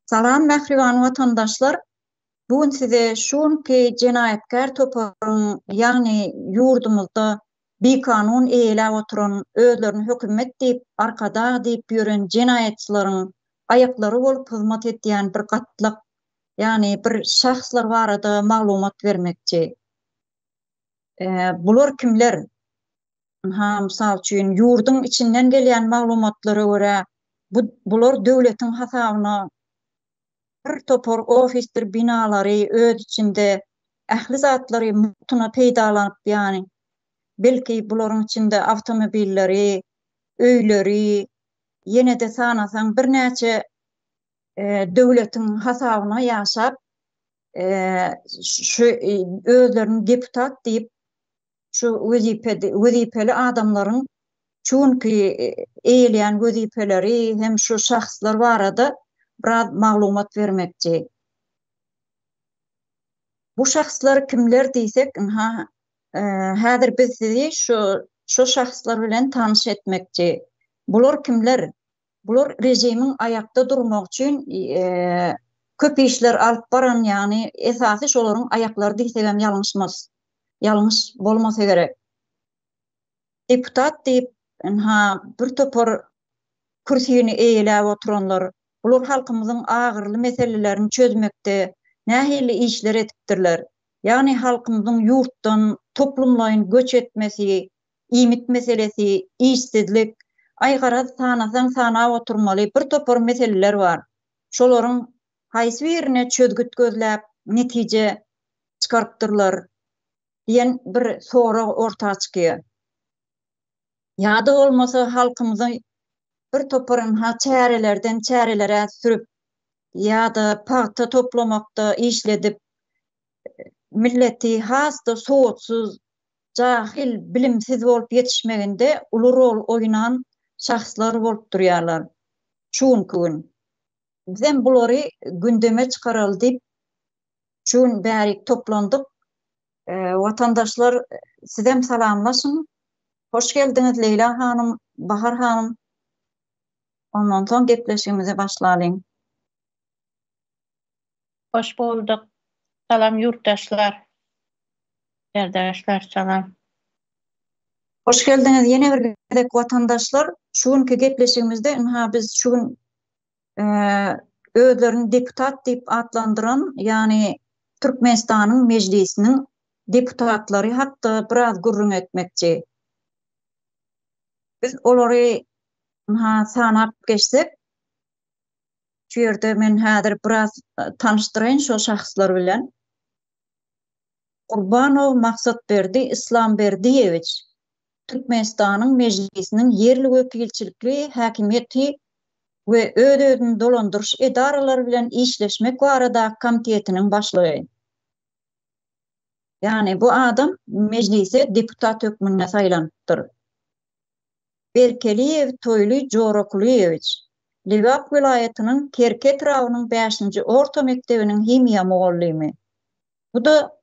Salam mähriban watandaşlar. Bugün size şunki jenayetkär toparın, yani yurdumuzda bir kanun eýele oturan, özlerini hökümet diýip arkada diýip ýören jenayetçilaryň aýaklary bolup hyzmat etýän bir gatlak, yani bir şahslar barada maglumat bermekçi. Bular kimler? Mysal üçin ýurdun içinden gelýän maglumatlara görä bular döwletiň hasabyna bir topor ofisler binalary öz içinde ähli zatlary mutuna peýdalanyp, yani belki bularyň içinde awtomobilleri, öýleri, ýene-de sanasaň birnäçe döwletiň hasabyna ýaşap, şu özlerini deputat diýip şu wezipeli adamlaryň çünki eýleýän wezipeleri hem şu şahslar barada biraz maglumat vermekçi. Bu şahslar kimler diýsek, häzir biz sizi şu şahslar bilen tanyş etmekçi. Bular kimler? Bular rejimiň aýakda durmak üçin köp işler alyp baran, yani esasy şolaryň aýaklary diýsegem ýalňyş bolmasa gerek. Deputat diýip bir topor kürsüni eýelä oturanlar, bular halkymyzyň agyrly meselelerini çözmekde nähili işler etipdirler. Yani halkymyzyň ýurtdan toplumlaryň göç etmesi, iýmit meselesi, işsizlik, aýgaraz sanasaň sana oturmaly bir topor meseleler bar. Şolaryň haýsy birine çözgüt gözläp netije çykarpdyrlar diýen bir sorag ortaga çykýar. Ýa-da bolmasa halkymyzyň bir toporun çärelerden çärelere sürüp ýa-da paýta toplamakda işledip milleti hasta soğutsuz, jahil, bilimsiz bolup ýetişmeginde uly rol oýnan şahslar bolup durýarlar. Şunkun bizem bulary gündeme çykaraldy diýip şun bärik toplandyk. Watandaşlar, sizem salamlaşyň. Hoş geldiňiz Leyla hanym, Bahar hanym. Ondan soň gepleşigimize başlaýyn. Hoş bulduk. Salam yurttaşlar. Berdaşlar, salam. Hoş geldiňiz ýene bir gedek watandaşlar. Şunki gepleşigimizde biz şun özlerini deputat diýip atlandyran, yani Türkmenistanyň mejlisiniň deputatlary hakda biraz gurrun etmekçi. Biz olary sanap geçsek, şu ýerde men häzir biraz tanışdyrayyn şu şahslar bilen. Gurbanow Maksatberdi Islamberdiýewich, Türkmenistanyň mejlisiniň yerli wekilçilikli häkimiýeti we öz-özüni dolandyryş edaralary bilen işleşmek barada komitetiniň başlygy. Yani bu adam mejlise deputat hökmüne saýlanypdyr. Berkeliýew Toýly Jorakulýewich, Liwap vilayatynyň Kerket raýonynyň 5-nji orta mektebiniň himiýa mugallymy. Bu da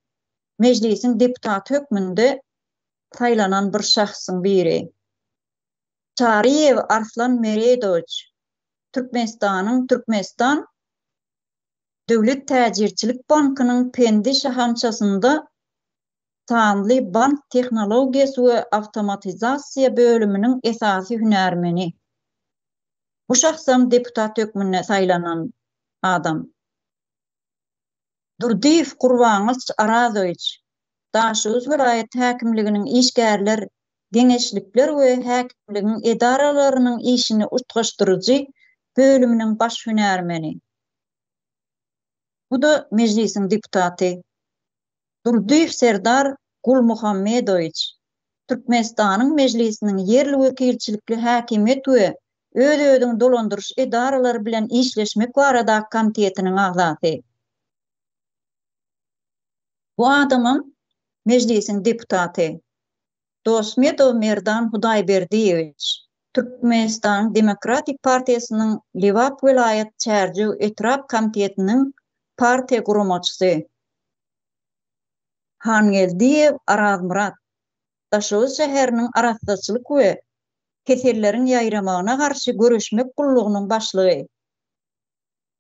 mejlisiň deputat hökmünde saýlanan bir şahsyň biri. Çariýew Arslan Meredowich, Türkmenistan Döwlet Täjirçilik Bankynyň Pendi şahançasynda sanly bank tehnologiýasy we awtomatizasiýa bölüminiň esasy hünärmeni. Bu şahsam deputat hökmüne saýlanan adam. Durdiýew Gurbanow Arazowich, Daşyz vilayat häkimliginiň işgärler, geňeşlikler we häkimligiň edaralarynyň işini utgaşdyrjy bölüminiň baş hünärmeni. Bu da mejlisiň deputaty. Durdiýew Serdar Gulmuhammedowich, Türkmenistanyň mejlisiniň yerli wekilçilikli häkimiýet we öz-özüni dolandyryş edaralary bilen işleşmek barada komitetiniň agzasy. Bu adamam mejlisiň deputaty. Dosmedow Merdan Hudaýberdiýewich, Türkmenistan Demokratik Partiýasynyň Liwap vilayat çärji etrap komitetiniň partiýa guramaçysy. Hangeldiýew Arazmurat, Daşyz şäheriniň arasdaçylyk we keserleriň ýaýramagyna garşy görüşmek gullugynyň başlygy.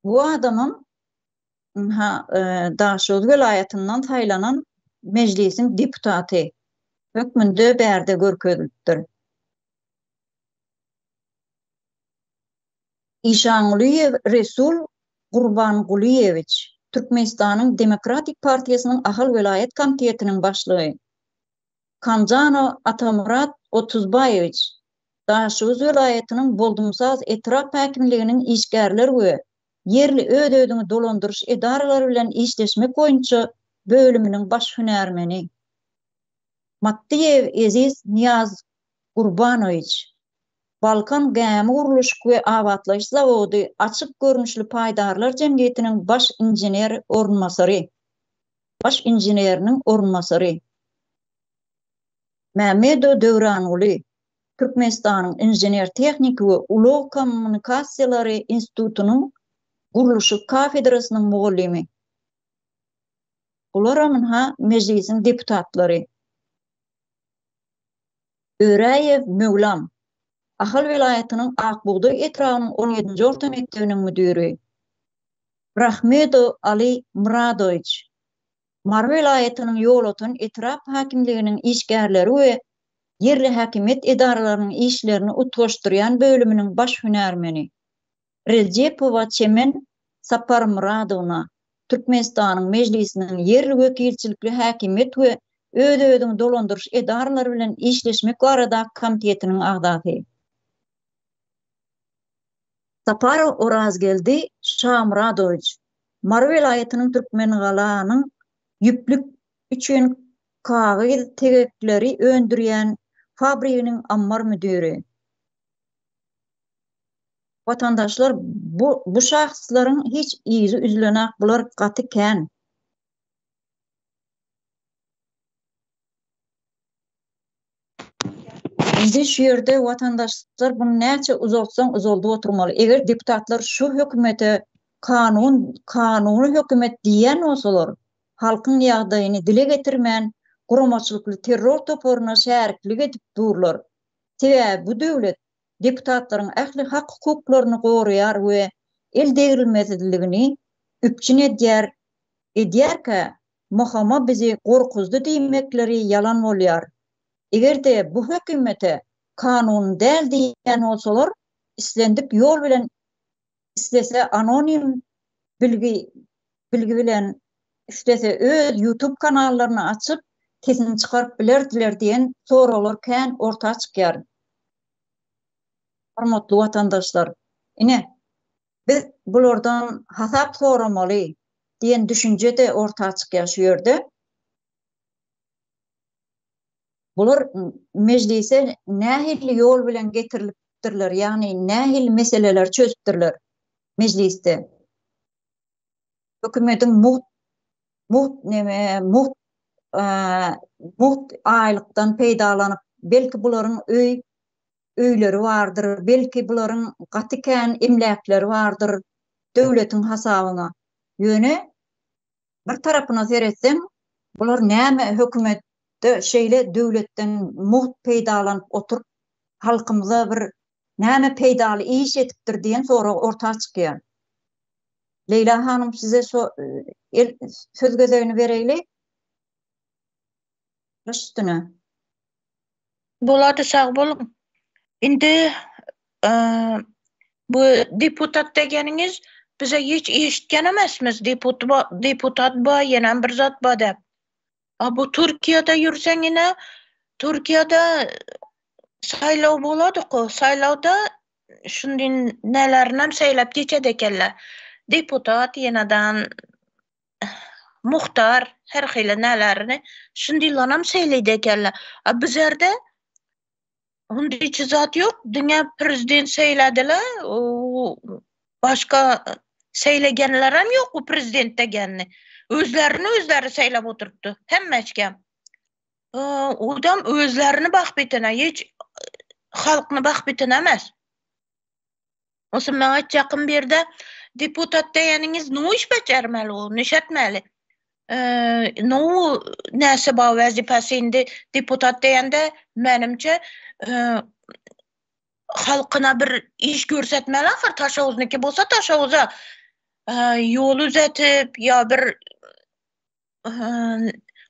Bu adamın Daşoz vilayetinden saylanan meclisin deputatı. Hökmünde berde görkezipdir. İşanlıyev Resul Gurbanguliyeviç, Türkmenistan'ın Demokratik Partiyasının Ahal Vilayet Komitetinin başlığı. Kanjano Atamurat Otuzbayeviç, Daşoz vilayetinin boldumsaz etraf hakimliğinin işgärleri we yerli ödödüňi dolandyrış edaralary bilen işleşmek boýunça bölüminiň baş hünärmeni. Mattiyev Eziz Niyaz Gurbanoviç, Balkan Gäme Guruluş we Awatlaş zawody açyk görnüşli paýdarlar jemgyýetiniň baş injener orunmasary. Baş injeneriniň orunmasary. Mehmedo Döwranoğlu, Türkmenistanyň Injener Tehnik we Ulug Kommunikasiýalary Institutunyň guruluşy kafedrasynyň mugallimi. Bular meclisin deputatlary. Örayev Mevlam, Ahal vilayetiniň Akbuğday etrawynyň 17-nji orta mekdebiniň müdiri. Rahmedo Ali Muradoviç, Mar vilayetiniň Ýolotun etraf hakimliginiň işgärleri we yerli hakimiýet edaralarynyň işlerini utgaşdyrýan bölüminiň baş hünärmeni. Rejepowa Çemen Sapar Muradowna, Türkmenistanyň meclisiniň yerli wekilçilikli hakimiýet we ödödüň dolandyrış edaralary bilen işleşmek barada komitetiniň agdaty. Sapar Orazgeldi Şamradoviç, Mar vilayetiniň Türkmengalanyň yüplük üçin kagy tegekleri öndürýän fabrikanyň ammar müdiri. Vatandaşlar bu şahsyslaryň hiç izi üzülenak, bular gaty kän. Indi şu ýerde vatandaşlar bunu näçe uzatsaň uzaldy oturmaly. Eger deputatlar şu hökümete kanuny hökümet diýen bolsalar, halkyň ýagdaýyny dile getirmän guramaçylykly terror toporuna şäriklik edip durlar. Sebäbi bu döwlet deputatlaryň ähli hak hukuklaryny goraýar we el degrilmezligini üpçün edýärkä Muhamma bizi gorkuzdy diýmekleri yalan bolýar. Egerde bu hökümete kanun däl diýen bolsalar, islendik ýol bilen islese anonim bilgi bilen istese öz YouTube kanallaryny açyp kesini çykaryp bilerdiler diýen soralar kän orta çykýar. Hormatly vatandaşlar, ine biz bulardan hasap soramaly diýen düşünje de orta çykýar şu ýerde. Bular meclise nähili ýol bilen getirilipdirler, ýagny nähili meseleler çözüpdirler mecliste. Hökümetiň muht aýlykdan peýdalanyp, belki bularyň öýleri bardyr, belki bularyň gaty kän emläkleri bardyr döwletiň hasabyna. Ýöne bir tarapyna seretseň, bular näme hökümet şeýle döwletden muht peýdalanyp oturup halkymyza bir näme peýdaly iş etipdir diýen sonra orta çykýar. Leyla hanım size söz gözegini bereyli. Üstüne. Bolady sağ bolun. Indi bu deputat degeniňiz bize hiç eşitken emesmiz. Deputat ba, ýene bir zat ba dep. Bu Türkiýede ýürseň ine, Türkiýede saýlaw bolady-ko, saýlawda şunday nälerinem saýlap geçedi ekenler. Deputat ýenedan muhtar her hili nälerini şundylanam saýlaýdy ekenler. Bizlerde hundyçy zat ýok. Diňe prezident saýladylar, başga saýlagenler hem ýok bu prezident degenni. Özleri saýlap oturupdy. Hemmeçkem. Odam özlerini bakbetine, hiç halkını bakbetine emas. Osun men aýtjakym berde deputat diýeniňiz no iş bejermeli o, neşetmeli. No näse ba wezipesi indi deputat diýende menimçe halkyna bir iş görsetmeli, ahir taşawuzniki bolsa taşawuza yol uzatip ya bir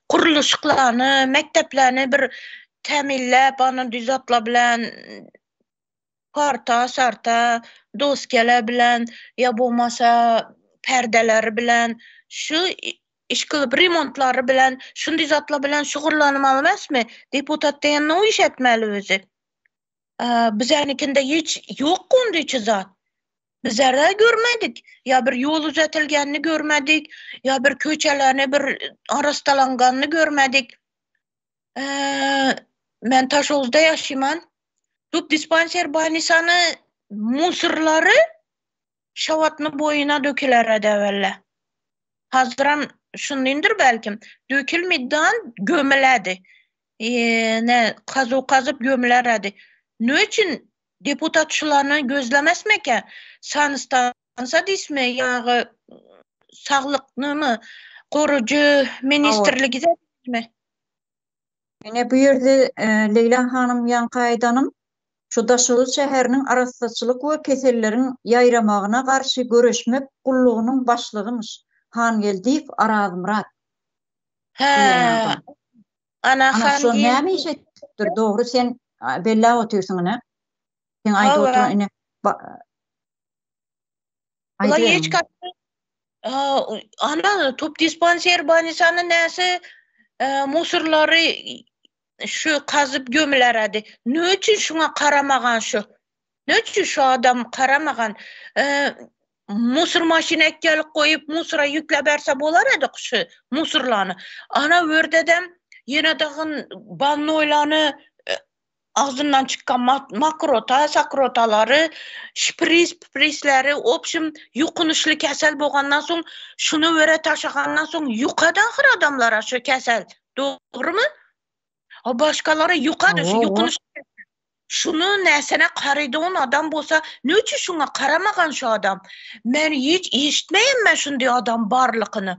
qurilishlarni, maktablarni bir ta'minlab, onu düzatla bilen parta, sarta, doskalar bilen ya bo'lmasa perdeleri bilen şu iş kılıp remontlary bilen şunday zatlar bilen şug'ullanmaly emasmi? Deputat diýen o iş etmeli özü. Bizernikinde hiç yok ondaýçy zat. Bizler görmedik. Ya bir yol uzatilganini görmedik, ya bir köçelerini bir arastalanganını görmedik. Men Taşolda yaşayman. Tup dispanser banisanı musurları şavatını boyuna döküler edevelle. Hazıram şundindir belkim. Dökülmeden gömüledi. Ne kazıp gömülerdi. Ne için deputatçılarını gözlemesmeke sanıstansa dismi yağı sağlıklı mı korucu ministerligi mi? Yine bu yerde Leyla Hanım Yankaydanım şu Daşoğlu şäheriniň arastaçylyk we kesellerin ýaýramagına garşy görüşmek gullugynyň başlygymış. Han Geldip Araz Murat. Ana Han şu näme iş etdir? Dogry sen bella otyrsyň ne? Sen aýdyp oturan ine Ola hiç katı ana top dispanser banisany näse musurlary şu kazıp gömülerdi. Ne için şuna karamagan şu? Ne için şu adam karamagan? Musur maşine gelip koyup musura yükle berse bolar edi şu musurlarını. Ana vördedem yine dağın balnoylarını ağzından çıkan makrota, sakrotaları, şprisleri, opşum yukunuşlu kesel boğandan son şunu vöre taşıgandan son yukadan hır adamlara şu kesel. Doğru mu? O başkaları yukadı şu yukunuş. Şunu näsene qarydığın adam bolsa, nöçü şuna qaramagan şu adam? Men hiç işitmeýän men şunday adam barlygyny.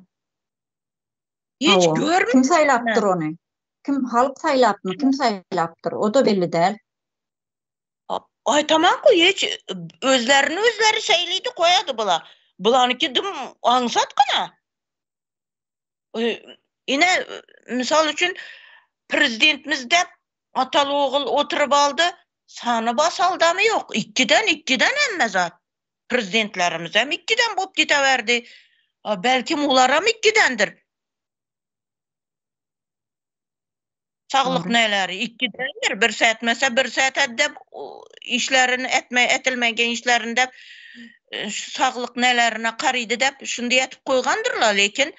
Hiç görmedim. Kim saylapdyr onu? Kim halk saylapmy? Kim saylapdyr? O da belli däl. Aytamam ki hiç özlerini özleri seyliydi koyadı bula. Bulanıki dım aňsatgyna. Ine misal üçün prezidentimiz de atalı oğul oturup aldı. Sanı basaldamı yok. İkiden emme zat. Prezidentlerimiz hem ikkiden bop giteverdi. Belki muğlaram ikkidendir. Sağlık neleri ikkidendir. Bir saat mesela bir saat edip işlerini etilmegen işlerinde sağlık nelerine qarıydı dep şunday etip koygandırlar. Lekin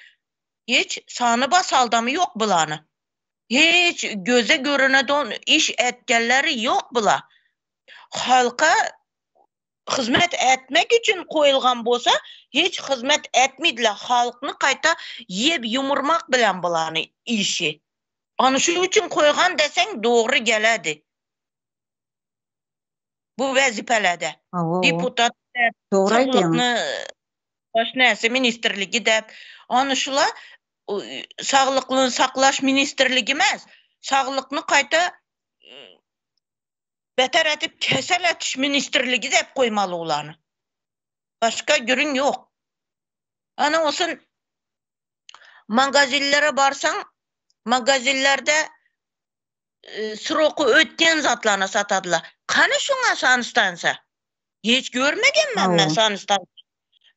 hiç sanı basaldamı yok bulanı. Hiç göze görüneden iş etkenleri yok bula. Halka hizmet etmek için koyulgan bolsa, hiç hizmet etmediler. Halkını kayta yep yumurmak bilen bulanı işi. Onu şu için koygan desen doğru geledi. Bu vazifalerde. Deputat sağlıkını başnäse ministerligi dep. Onu şula sağlıklı saklaş ministerligi emas, sağlıkını kayta beter etip kesel etiş ministerligi dep koymalı olanı. Başka görün yok. Ana olsun magazillere barsan, magazillerde sıroku ötken zatlarına satadılar. Kanı şuna sanıstansa? Hiç görmegen men sanıstansa.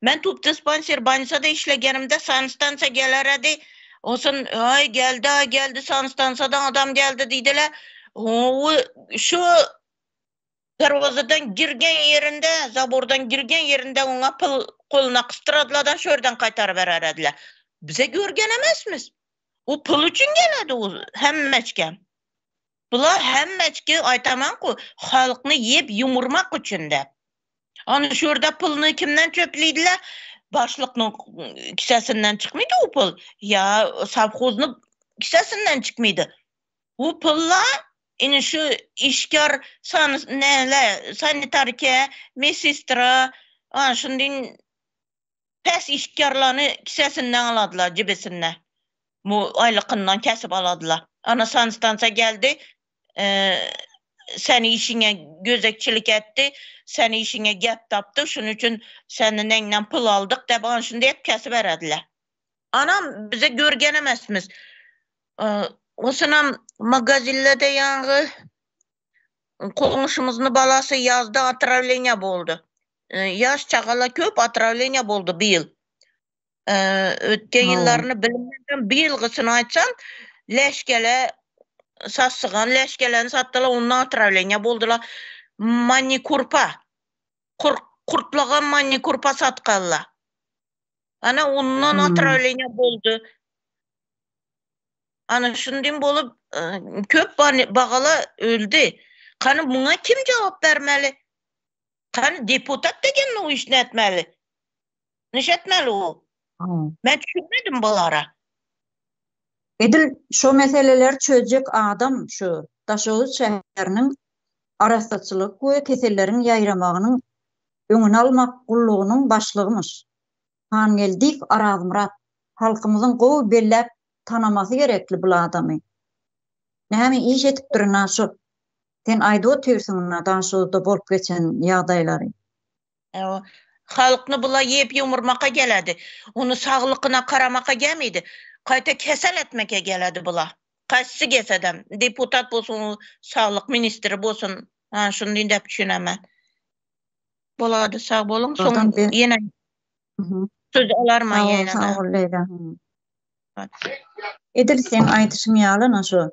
Men tup dispanser banisada işlegenimde sanıstansa gelerdi. Olsun ay geldi sanıstansadan adam geldi dediler. Şu darvazadan girgen yerinde, zabordan girgen yerinde ona pıl koluna kıstıradılar da şörden kaytar vererdiler. Bize görgen emesmiz. O pıl için geledi o hemmeçken. Bula hemmeçki aytamam ki halkını yep yumurmak için de. Onu şurada pılını kimden çöpleydiler? Başlıkның kisesinden çıkmıydı o pıl. Ya savxozның kisesinden çıkmıydı. O pılla ini şu işkar sanitarke, mesistra, şundin pes işkarlarını kisesinden aladılar cibesinden. Bu aylıkından kesip aladılar. Ana sanstansa geldi. seni işine gözekçilik etti, seni işine gep taptı, şunun için senin endən pul aldık, deb anşın deyip kesip verediler. Anam bize görgen emesmiz. Osunam magazinde de yağı komşumuzun balası yazdı, atravlenya boldu. Yaş çağala köp atravlenya boldu bir yıl. Ötken yıllarını bilmeden bir yılgısını açsam, leşkele sassıgan, leşkelerini sattılar, ondan atravlenya boldular. Mani kurpa, kurtlagan mani kurpa satkallar. Ana ondan atravlenya boldu. Ana şundan bolup köp bağala öldü. Kanı buna kim cevap vermeli? Kanı deputat degen o iş ne etmeli? Niş etmeli o? Ben düşünmedim bulara. Edil şu meseleler çözecek adam şu Daşoğlu şäheriniň arastatçylyk we kesellerin ýaýramagynyň öňüni almak gullugynyň başlygymyş. Han geldik Araz Murat halkymyzyň gowy bellep tanamasy gerekli bu adamy. Näme iş etip durna şu? Sen aýda otursyň Daşoğluda bolup geçen ýagdaýlary. Halkny bula yep ýumurmaka geledi. Onu saglykyna karamaka gelmedi. Qayta kesel etmeke geledi bula. Kaçsı gesedem. Deputat bolsun, saglyk ministri bolsun. Şundan dep düşünemen. Bolady sag bolun. Soň ýene söz alarma ýene. Sag ol Leyla. Edil sen aýdyşyň ýalyna şu.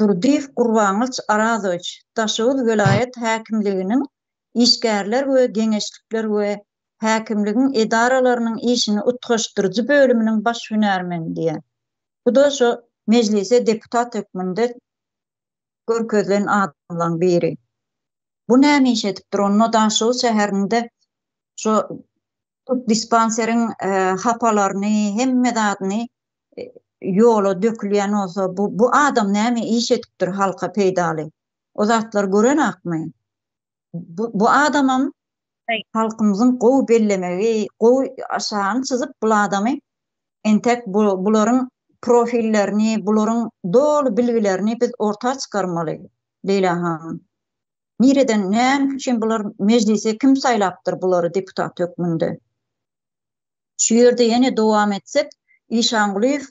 Durdiýew Gurbanyç Arazoviç Daşoğlu vilayet häkimliginiň işgärler we geňeşlikler we häkimligiň edaralarynyň işini utgaşdyrjy bölüminiň baş hünärmendi diýe. Bu da şu meclise deputat hökmünde görkezlen adamlaryň biri. Bu näme iş etip durýan Daşoğlu şäherinde şu dispenseriň hapalaryny hemme zadyny ýola dökülýän olsa bu adam näme iş etipdir halka peýdaly. O zatlar gören akmy. Bu adamam halkymyzyň gowy bellemegi, gowy aşagyny çyzyp bu adamy entek bularyň profillerini, bularyň dolu bilgilerini biz ortağa çykarmaly. Leyla hanım. Nireden näme üçin bular meclise kim saýlapdyr bulary deputat hökmünde? Şu ýerde ýene dowam etsek, İşanguliyev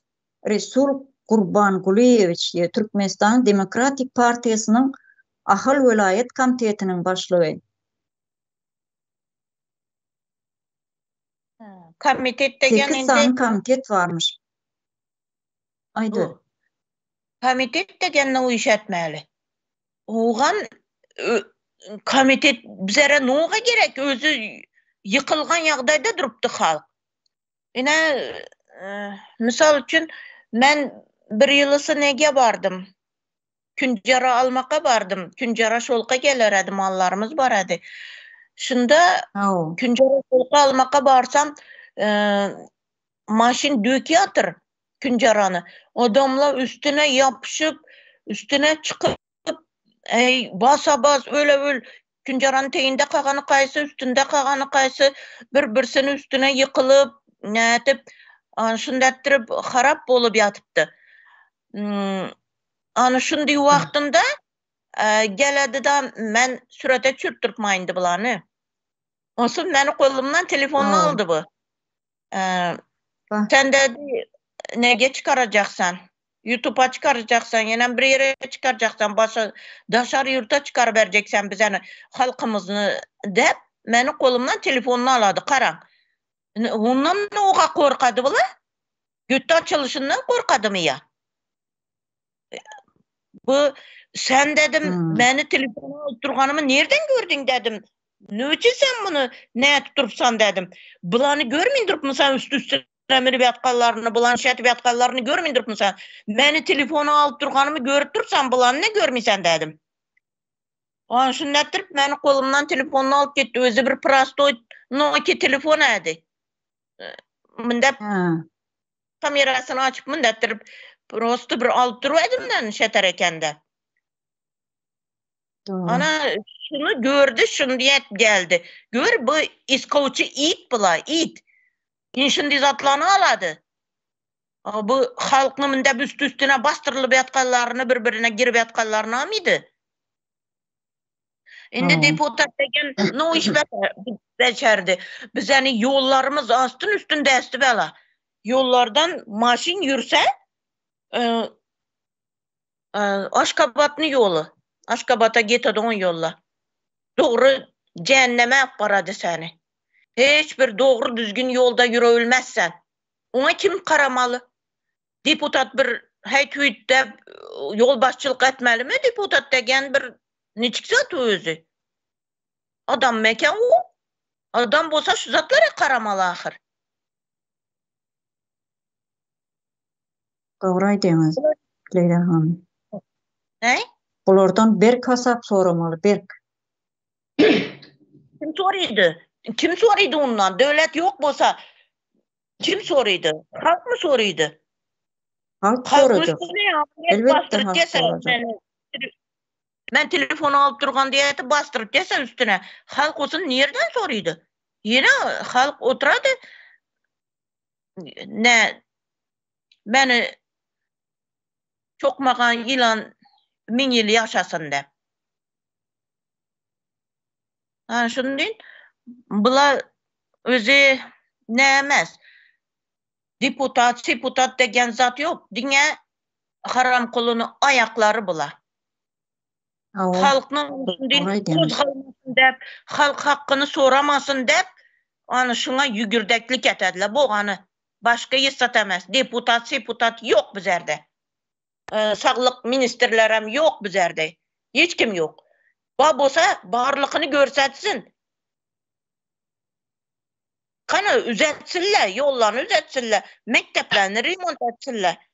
Resul Gurbanguliyeviç Türkmenistan Demokratik Partiýasynyň Ahal Welayet Komitetiniň başlygy. Komitet degen indi komitet varmış. Aýdy. Komitet degen o iş etmeli. Oğan komitet bizere noga gerek? Özü yıkılgan ýagdaýda durupdy halk. Ine misal üçün men bir ýylysy nege bardım? Künjara almaka bardım. Künjara şolka geler edi, mallarımız bar edi. Şunda künjara şolka almaka barsam maşin dökýatır künjarany. Adamlar üstüne yapışıp, üstüne çıkıp basa bas öle künjaranyň teýinde kagany kaýsy, üstünde kagany kaýsy, bir-birsini üstüne ýykylyp, nätip şunda ettirip harap bolup ýatypdy. Ana şunday wagtynda geledi da men sürete çürtürpmaýyndy bulany. Osu meni kolumdan telefonunu aldı bu. Sen dedi nege çıkarajaksan? YouTube'a çıkarajaksan, ýene bir ýere çıkarajaksan, başa daşary ýurta çıkar berjeksen bizeni halkymyzyny dep meni kolumdan telefonunu alady, karaň. Ondan noga korkady bula? Götte açılışından korkadymy ýa? Bu sen dedim meni telefonu alıp durganymy nereden gördün dedim. Nöçe sen bunu ne tutursan dedim. Bulanı görmeyin durupmysan üstüne emir ýatganlaryny, bulan şätip ýatganlaryny görmeyin durupmysan. Meni telefonu alıp durganymy görüp dursan bulanı ne görmisen dedim. An şunda ettirip meni kolumdan telefonunu alıp getdi. Özü bir prostoy Nokia telefon edi. Mında kamerasyny açıp mında ettirip prosto bir alıp durup edimden şeter ekende. Ana şunu gördü, şunu diyet geldi. Gör bu iskovçu it bula, it. İnşindi zatlarını aladı. Bu halkının da üstüne bastırılıp yatkallarını, birbirine girip yatkallarına mıydı? Indi deputat degen no iş beçerdi. Biz yani yollarımız astın üstünde esti bela. Yollardan maşin yürse Aşkabat'ın yolu. Aşkabat'a getadigan yolla. Doğru cehenneme aparadı seni. Hiçbir doğru düzgün yolda yürüyülmezsen. Ona kim karamalı? Deputat bir heytüytte yol başçılık etmeli mi? Deputat degen bir neçik zat özü? Adam mekan o. Adam bolsa şu zatlara karamalı ahir. Doğru aýdýaňyz, Leyla hanım. Ne? Bulardan bir kasap soramalı, bir. Kim soruydu? Kim soruydu ondan? Devlet yok bolsa kim soruydu? Halk mı soruydu? Halk Halk soradı. üstüne ya. Elbette halk soradı. Ben telefonu alıp durgan diye bastırıp dese üstüne. Halk olsun nereden soruydu? Yine halk oturadı. Ne? Beni çok makan yılan 1000 yıl yaşasın de. Ha şunu deyin. Bula özü ne emez. Deputat degen zat yok. Dine haram kulunu ayakları bula. Halkның kozgalmasın dep, halk hakkını soramasın dep, anı şuna yügürdeklik etediler. Bu anı başka yissat emez. Deputat yok bizerde. Sağlık ministerlerim yok bizerde. Hiç kim yok. Bu olsa barlıqını görsetsin. Kana üzetsinler, yollarını üzetsinler, mekteplerini remont etsinler.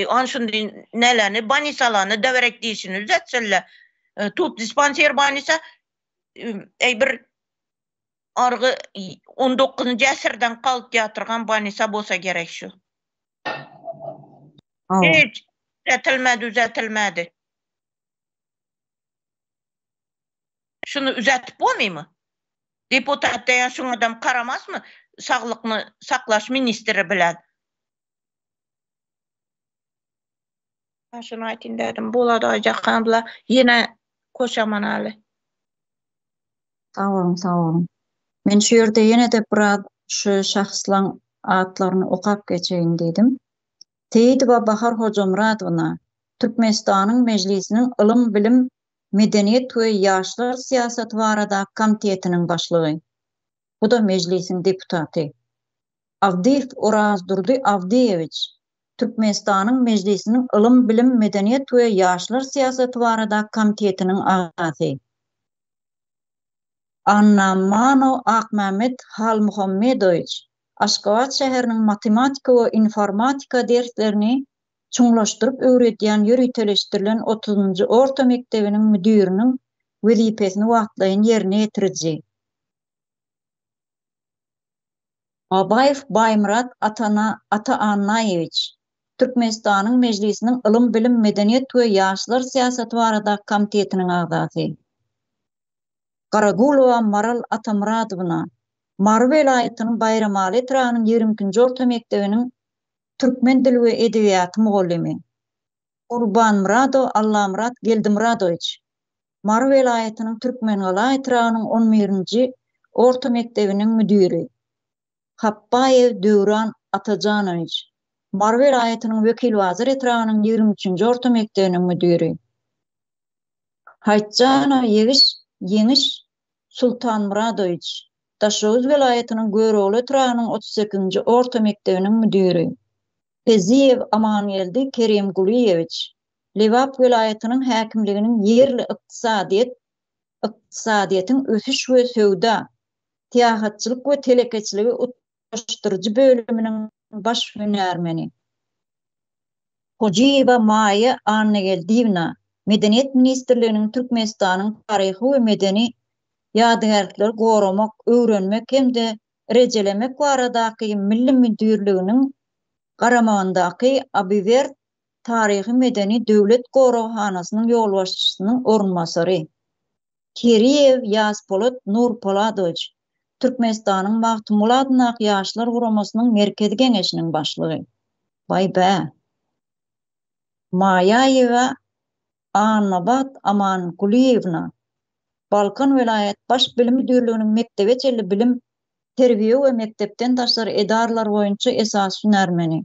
Anşun nelerini, banisalarını, deverek değişini üzetsinler. Tut dispanser banisa, bir argı 19. əsrdən kalıp yatırgan banisa bolsa gerek şu. Hiç üzetilmedi. Şunu üzetip olmayı mı? Deputat deyen şun adam karamaz mı? Sağlıkını saklaş ministri bilen. Şunu aytayım dedim. Boladı ajakanla yine koşaman ali. Sağ olun. Men şu yerde yine de biraz şu şahslan adlarını okap geçeyin dedim. Teyit ve Bahar Hocamradovna, Türkmenistan'ın meclisinin ılım bilim medeniyet ve yaşlar siyaset varada komitetinin başlığı. Bu da meclisin deputatı. Avdiyev Orazdurdi Avdiyeviç, Türkmenistan'ın meclisinin ılım bilim medeniyet ve yaşlar siyaset varada komitetinin ağası. Anna Mano Akmehmet Halmuhammedoviç, Aşgabat şäheriniň matematika we informatika derslerini çuňlaşdyryp öwredýän ýürüteleşdirilen 30-njy orta mektebiniň müdiriniň wezipesini wagtlaýan ýerine ýetirji. Abaýew Baýmurat Ata-Annaýewiç, Türkmenistanyň mejlisiniň ılym bilim medeniýet we ýaşlar siýasaty barada komitetiniň agzasy. Karagulowa Maral Atamradowna, Mar welaýatynyň Baýramaly Tranyň 20-nji orta mektebiniň türkmen dili we edebiýaty mugallymy. Gurbanmuradow Allamrat Geldimradowyç, Mar welaýatynyň Türkmengaly Tranyň 11-nji orta mektebiniň müdiri. Happaýew Döwran Atajanowyç, Mar welaýatynyň wekil wazir Tranyň 23-nji orta mektebiniň müdiri. Haýtjanow Yeňiş Sultanmuradowyç, Daşoz welaýatynyň Göröwli Tranyň 38-nji orta mektebiniň müdiri. Peziyev Amanyeldi Kerimguliýewiç, Lewap welaýatynyň häkimliginiň ýerli ykdysadyýetyň ösüş we söwda, tiýahatçylyk we telekeçiligi ulaşdyrjy bölüminiň baş hünärmeni. Hojiýewa Maýa Annegeldivna, Medeniýet ministrliginiň Türkmenistanyň taryhy we medeni ýadygarlyklar goramak, öwrenmek hemde rejelemek baradaky milli müdirliginiň garamagandaky Abiwer taryhy medeni döwlet gorawhanasynyň ýolbaşçysynyň orunmasary. Keriyev Ýazpolat Nurpoladowyç, Türkmenistanyň Magtumuladna ýaşlar guramasynyň merkezi geňeşiniň başlygy. Baýba. Maýaýewa Annabat Amanguliýewna, Balkan vilayet baş bilim müdürlüğünün mektebe çelli bilim terbiye we mektepden taşlar edarlar boýunça esas hünärmeni.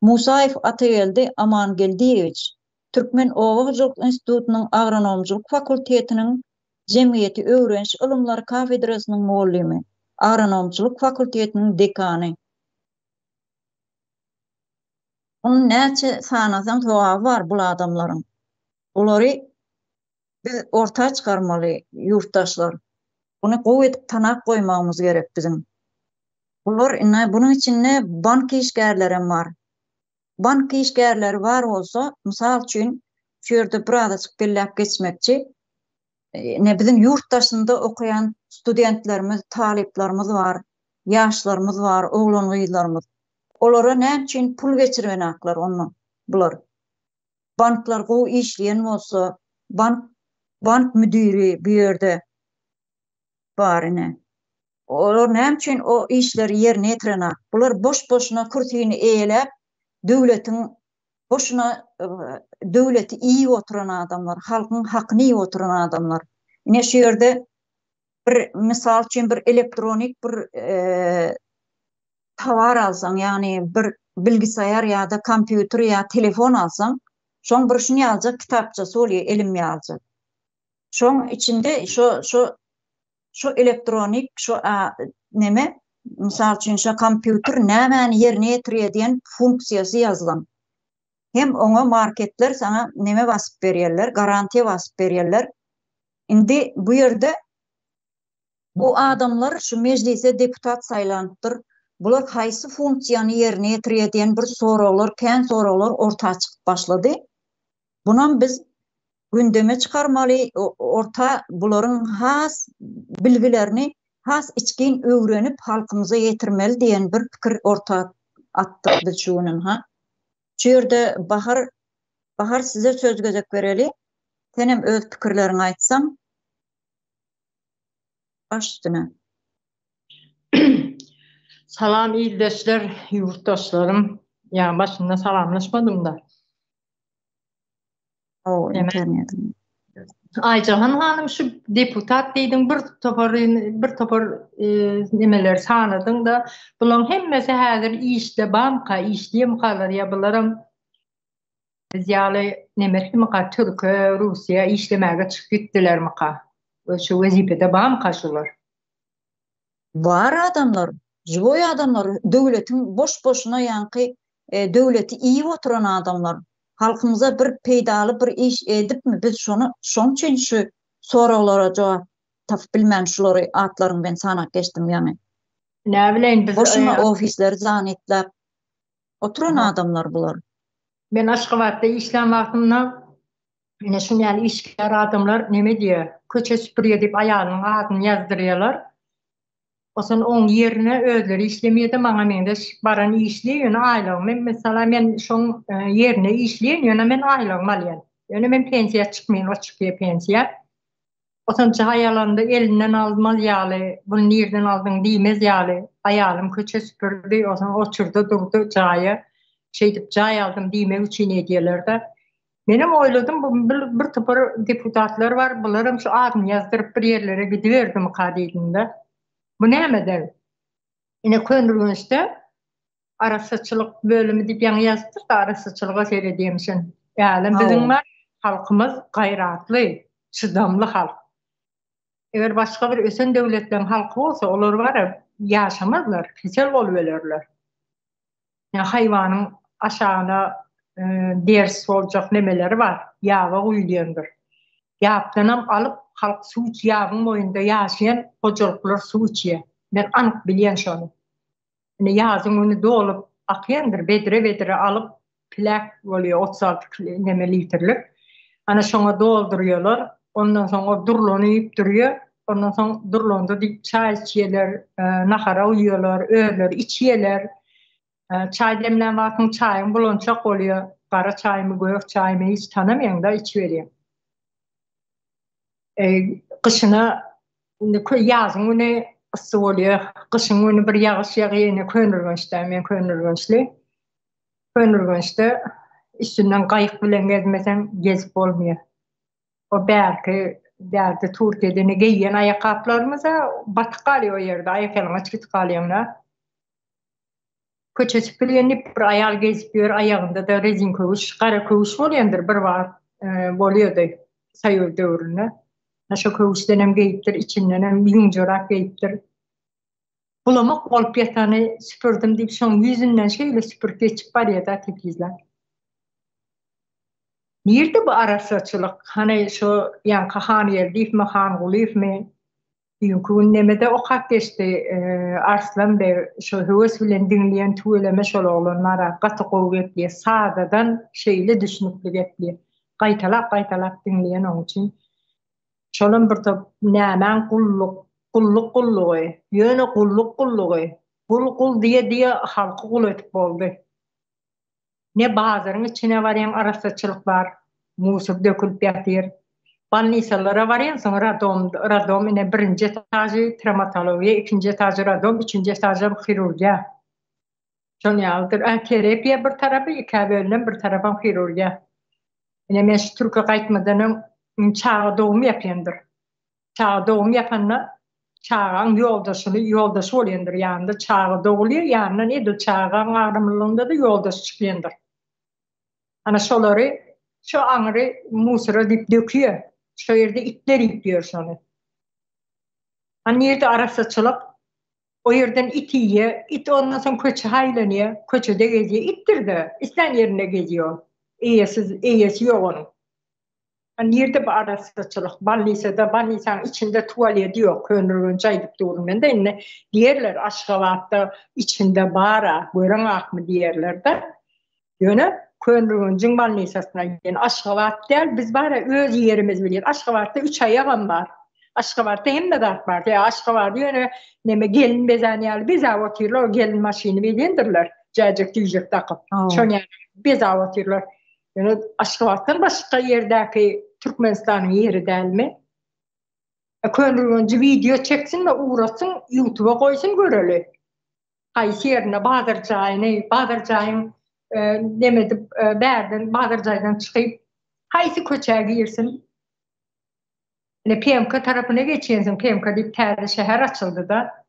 Musaýew Ataýeldi Amangeldiýewич Türkmen Owagçylyk Institutunyň agronomçylyk fakultetiniň Jemgyýeti öwrenç ilmlary kafedrasynyň muallimi, agronomçylyk fakultetiniň dekany. Onun näçe sanadan soňa var bu adamlaryň. Olary biz orta çykarmaly ýurtdaşlar. Bunu gowy tanak goýmagymyz gerek bizim. Bunun içinde bank işgärleri var. Bank işgärleri var olsa, misal üçin şerde burada belläp geçmekçi, bizim yurtdaşynda okuyan studentlerimiz, taliplerimiz var, yaşlarımız var, oğlan gyýlarymyz. Olara näme üçin pul geçirmeni haklar onu bular. Banklar gowy işleyen bolsa, bank müdiri bir yerde barine. Olar näme üçin o işleri yerine ýetiren? Bular boş-boşuna kursyny eýelep, döwleti iyi oturan adamlar, halkyň hakyny iyi oturan adamlar. Ine şu ýerde bir misal üçin bir elektronik bir tawar alsaň, ýani bir bilgisayar ýa-da kompýuter ýa telefon alsaň, şoň bir şuny aljak kitapçasy bolýar, elim ýaljak. Şoň içinde şu elektronik, şu neme, misal üçin şu kompýuter nämäni ýerine ýetirýän funksiýasy ýazylan. Hem oňa marketler sana neme basyp berýärler, garantiýa basyp berýärler. Indi bu ýerde bu adamlar şu meclise deputat saýlanıpdyr. Bular haýsy funksiýany ýerine ýetirýän bir soraglar, kän soraglar ortağa çykyp başlady. Bundan biz gündeme çıkarmaly, orta bularyň has bilgilerini has içkin öwrenip halkymyza ýetirmeli diýen bir pikir orta atdyk biz şunun ha. Şu ýerde Bahar size söz gözek bereli. Senem öz pikirlerini aýtsam. Başdyna. Salam ildeşler, yurttaşlarım. Yani başında salamlaşmadım da. O internetim. Aycahan hanım şu deputat deydin bir topar nemeler sanadın da bulan hemmesi häzir işle banka işleyem kalar ya bularım biz ýaly nemerki maka Türkiýe, Russiýa işlemäge çykyp gitdiler maka. Şu wezipede banka şular. Var adamlar, jiboy adamlar, döwletiň boş-boşuna ýanky döwleti iyi oturan adamlar. Halkımıza bir peydalı bir iş edip mi biz şoň üçin şu soraglara jogap tapyp bilmän şulary atlaryny ben sanak geçdim ýani. Näme bilen biz boşuna ofisleri zannetlep oturan adamlar bular. Ben Aşgabatda işlem wagtynda ine şu ýaly işgär adamlar neme diýär? Köçe süpürýär diýip aýalynyň adyny ýazdyrýarlar. Oson oň ýerine özleri işlemýärdi, maňa mende baran işleýän aýlyg. Men mesela men şoň ýerine işleýän, ýöne men aýlygym alýan. Ýöne men pensiýa çykmaýan, o çykýar pensiýa. Oson aýalanda elinden almaly ýaly, bunu nerden aldyň diýmez ýaly. Aýalym köçe süpürdi, oson oturdu, durdu jaýy. Şeydip jaý aldım diýmek üçin edýärler-de. Menim oýladym bu bir topar deputatlar var, bularym şu adyny ýazdyryp bir ýerlere gidiberdim kadydynda. Bu nämeden? Ine könürgünçde arasaçylyk bölümi diýip ýa ýazdyr da arasaçylyga seredýemşin. Ýaly biziň halkymyz gaýratly, çydamly halk. Eger başga bir ösen döwletleriň halky bolsa, olar var ýaşamazlar, kesel bolup ölerler. Ya hayvanın aşağına ders olacak nemeleri var. Yağa uyuyandır. Yağdanam alıp halk su iç yağın boyunda yaşayan hocalıklar su içiyor. Ben anık biliyen şunu. Yani yazın onu dolup akyandır. Bedre alıp plak oluyor 36 neme litrlik. Ana şuna dolduruyorlar. Ondan sonra durlonu yiyip duruyor. Ondan sonra durlonda çay içiyorlar. Nahara uyuyorlar. Öğler içiyorlar. Çay demlen wagtyň çayın bulunçak bolýar. Gara çaýmy, goýak çaýmy hiç tanamaýan da içiberýär. Kışına ýazyň güni ysy bolýar. Kışyň güni bir ýagyş ýagýar, könürgünçde men könürgünçli. Könürgünçde üstünden gaýyk bilen gezmesem gezip bolmaýar. O bärki derdi Türkiye'de ne giyyen ayakkabılarımıza batık kalıyor o yerde. Ayaklarına çıkıp kalıyorlar. Köçe süpürgenip bir ayal geziyor. Ayağında da rezin kövüş, kara kövüş oluyordur. Bir var oluyordu sayıyor dövrünü. Şu kövüşten hem giyiptir, içinden hem yuncarak giyiptir. Bulamak olup yatanı süpürdüm deyip son yüzünden şeyle süpürüp geçip var ya da tekizler. Nerede bu arasatçılık? Hani şu yani kahan yer deyip mi, han guluyup mi? Çünkü nemede o hak geçti Arslan Bey şu hüves bilen dinleyen tüyleme şöyle olanlara katı kuvvetli, sağdadan şeyle düşünüklü getli. Kaytalak dinleyen onun için. Şolun bir top nämen kulluk yöne kulluk kul diye halkı kul etip oldu. Ne bazarın içine varayan arasatçılık var. Musup dökülüp yatır. Balnisalara varayan sonra radom ine birinci etajı travmatologiya, ikinci etajı radom, üçüncü etajı xirurgiya. Şonu yaldır. Terapiya bir tarafı, iki bölüm bir tarafı xirurgiya. Ine men şu Türkiye qaytmadan çağı doğum yapyandır. Çağı doğum yapanla çağın yoldaşı oluyordur yanında. Çağı doğuluyor yanında nedir? Çağın ağrımlığında da yoldaşı çıkıyordur. Ana şoları şu anırı musura dip döküyor. Şu yerde itler ipliyor şonu. Hani yerde arasatçılık o yerden itiye, it ondan sonra köçü haylanıyor. Köçü de geziyor. İttir de İslam yerine geziyor. İyisi yok onun. Hani yerde bu arasatçılık. Ballisa'nın içinde tuvalet yok. Könürün caydıp durumunda da yine diğerler Aşgabat'ta içinde bara, buyurun akmı diğerler de. Yöne Könürün Cıngban Lisası'na yani Aşgabat değil, biz bara öz yerimiz bilir. Aşgabat'ta 3 ayağım var. Aşgabat'ta hem de dart var. Ya Aşgabat'ta yöne neme gelin bezaniyeli biz avatirler, o gelin maşini bilindirler. Cacık tüycük takıp. Şon yani biz avatirler. Yani Aşgabat'tan başka yerdeki Türkmenistan'ın yeri değil mi? Könürün video çeksin ve uğrasın, YouTube'a koysun göreli. Haysi yerine Badırcay'ın demedim berden Badırcay'dan çıkıp haysi köçeğe girsin. PMK tarafına geçiyorsun. PMK deyip terde şehir açıldı da.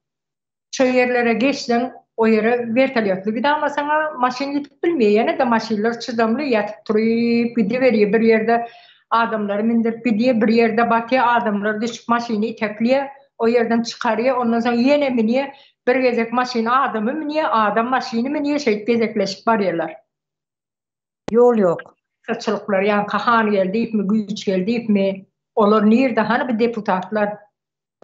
Şu yerlere geçtin, o yere vertolyotlu bir ama sana maşin gidip bilmiyor. Yani de maşinler çıdamlı yatıp durup gidiveriyor. Bir yerde adamları mindirip gidiyor, bir yerde bakıyor adamlar düşüp maşini itekliyor. O yerden çıkarıyor, ondan sonra yine miniyor. Bir gezek maşini adamı miniyor, adam maşini miniyor, gezekleşip varıyorlar. Yol yok. Saçılıklar yani kahan geldi mi, güç geldi mi? Olur nerede hani bir deputatlar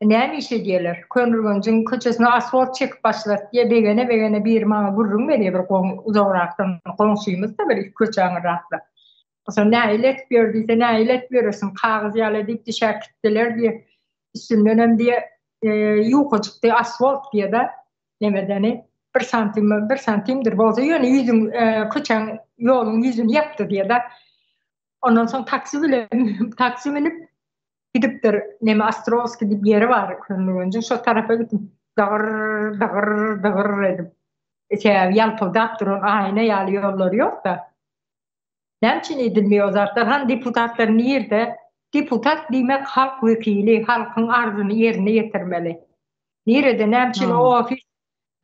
ne işe diyorlar? Könürgüncün köçesine asfalt çekip başlat diye begene bir mağına vurrum veriyor bir uzakraktan konuşuyumuz da böyle köçeğini rahatla. O zaman ne ilet gördüyse ne ilet görürsün kağız yalı deyip dışarı kittiler diye üstünden hem diye yukarıcık diye asfalt diye de nemedeni bir santimdir bozdu. Yani yüzün köçeğin yolun yüzünü yaptı diye de ondan sonra taksi binip gidipdir. Neme Astrovski diye bir yeri var Könürgüncün. Şu tarafa gittim. Dağır edip. Yalpıldak durun. Ayna yalı yolları yok da. Ne için edilmiyor zaten? Han deputatların yerde deputat demek halk vekili, halkın arzını yerine getirmeli. Nerede ne için o ofis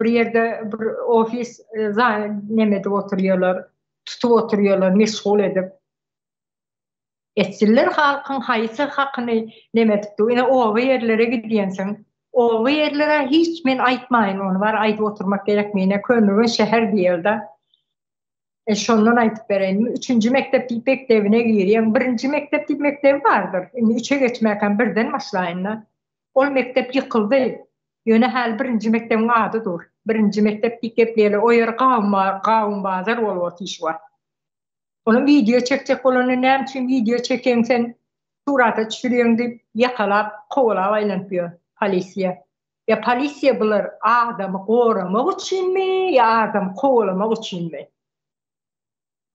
bir yerde bir ofis nemede oturuyorlar, tutup oturuyorlar, meşgul edip. Etsinler halkın haysı hakkını nemetipdi. Yine o yerlere gidiyensin. O yerlere hiç men aytmayın onu var. Ayıp oturmak gerekmeyene Könürgün şehir diyeldi. Şondan aytıp vereyim. 3. mektep deyip mektebine gireyim. 1. mektep deyip mektebi vardır. 3'e geçmeyken birden başlayınlar. O mektep yıkıldı. Yöne hal 1. mektebin adıdır. 1. mektep deyip gepleyelim. O yer kavun bazar olup iş var. Onun video çekecek olanı ne için video çeken sen surata düşürüyorsun deyip yakalap, kovalap aylanpıyor polisiye. Ya polisiye bulur adamı korumak için mi ya adamı kovalamak için mi?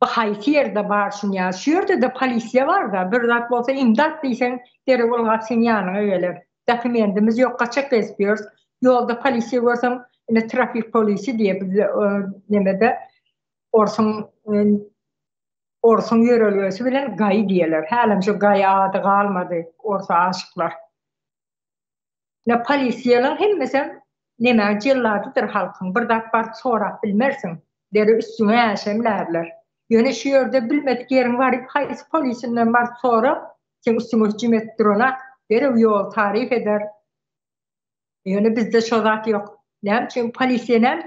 Bu haysi yerde varsın ya. Şu yerde de polisiye var da bir zat olsa imdat deysen deri olmak senin yanına gelir. Dokumentimiz yok kaçak istiyoruz. Yolda polisiye görsem yine trafik polisi diye biz nemede orsun Orsun yörelgesi bilen gay diýerler. Hälim şu gay adı galmady, orsa aşyklar. Ne polisiýalar hemmesem näme jelladydyr halkyň bir dat bar sorap bilmersiň. Deri üstüne äşemlerler. Ýöne şu ýerde bilmedik ýeriň baryp haýsy polisiýadan bar sorap, sen üstüne hüjüm etdir ona, deri ýol tarif eder. Ýöne bizde şo zat ýok. Näme polisiýa näme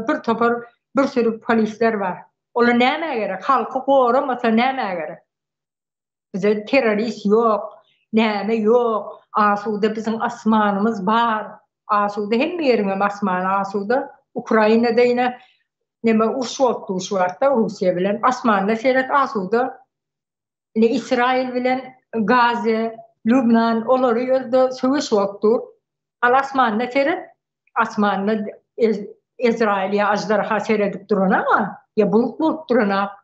bir topar bir sürü polisler bar. Ola näme gerek? Halky gorumasa näme gerek? Bize terörist ýok, näme ýok. Asuda bizim asmanymız bar. Asuda hemme ýeriňe asman asuda. Ukrainada ýene näme uşwatdy şuwatda Russiýa bilen asmanda seret asuda. Ine Israil bilen Gaza, Lübnan olary ýerde söwüş wagtdy. Al asmanda seret asmanda Izrail'e ajdarha seyredip durana ya bulut durana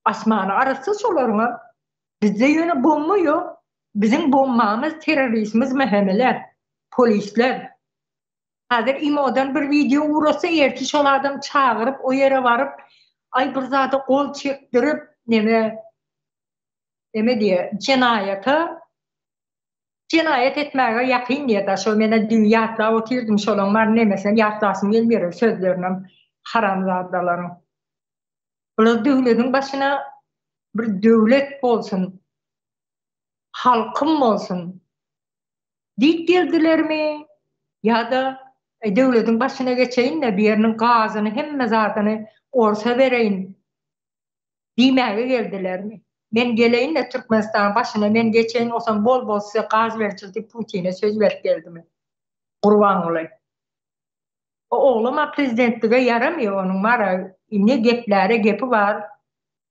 asmanı arası solarına bizde yöne bomba yok. Bizim bombamız teröristimiz mehemeler, polisler. Hazır imodan bir video uğrasa erkiş olardım çağırıp o yere varıp ay bir zata kol çektirip neme diye cinayet etmeye yakın diye da şu mene dünyatla oturdum şolanlar nemesen yatlasım gelmiyor sözlerinin haramzadaların. Ola devletin başına bir devlet bolsun, halkım bolsun. Dik geldiler mi? Ya da devletin başına geçeyin de bir yerinin gazını hemme zatını orsa vereyin. Diýmäge geldiler mi? Men geleyin de Türkmenistan başına men geçeyin olsam bol size gaz vereceğiz diye Putin'e söz verip geldim. Kurban olayım. O oğluma prezidentliğe yaramıyor onun var. Ne gepi var.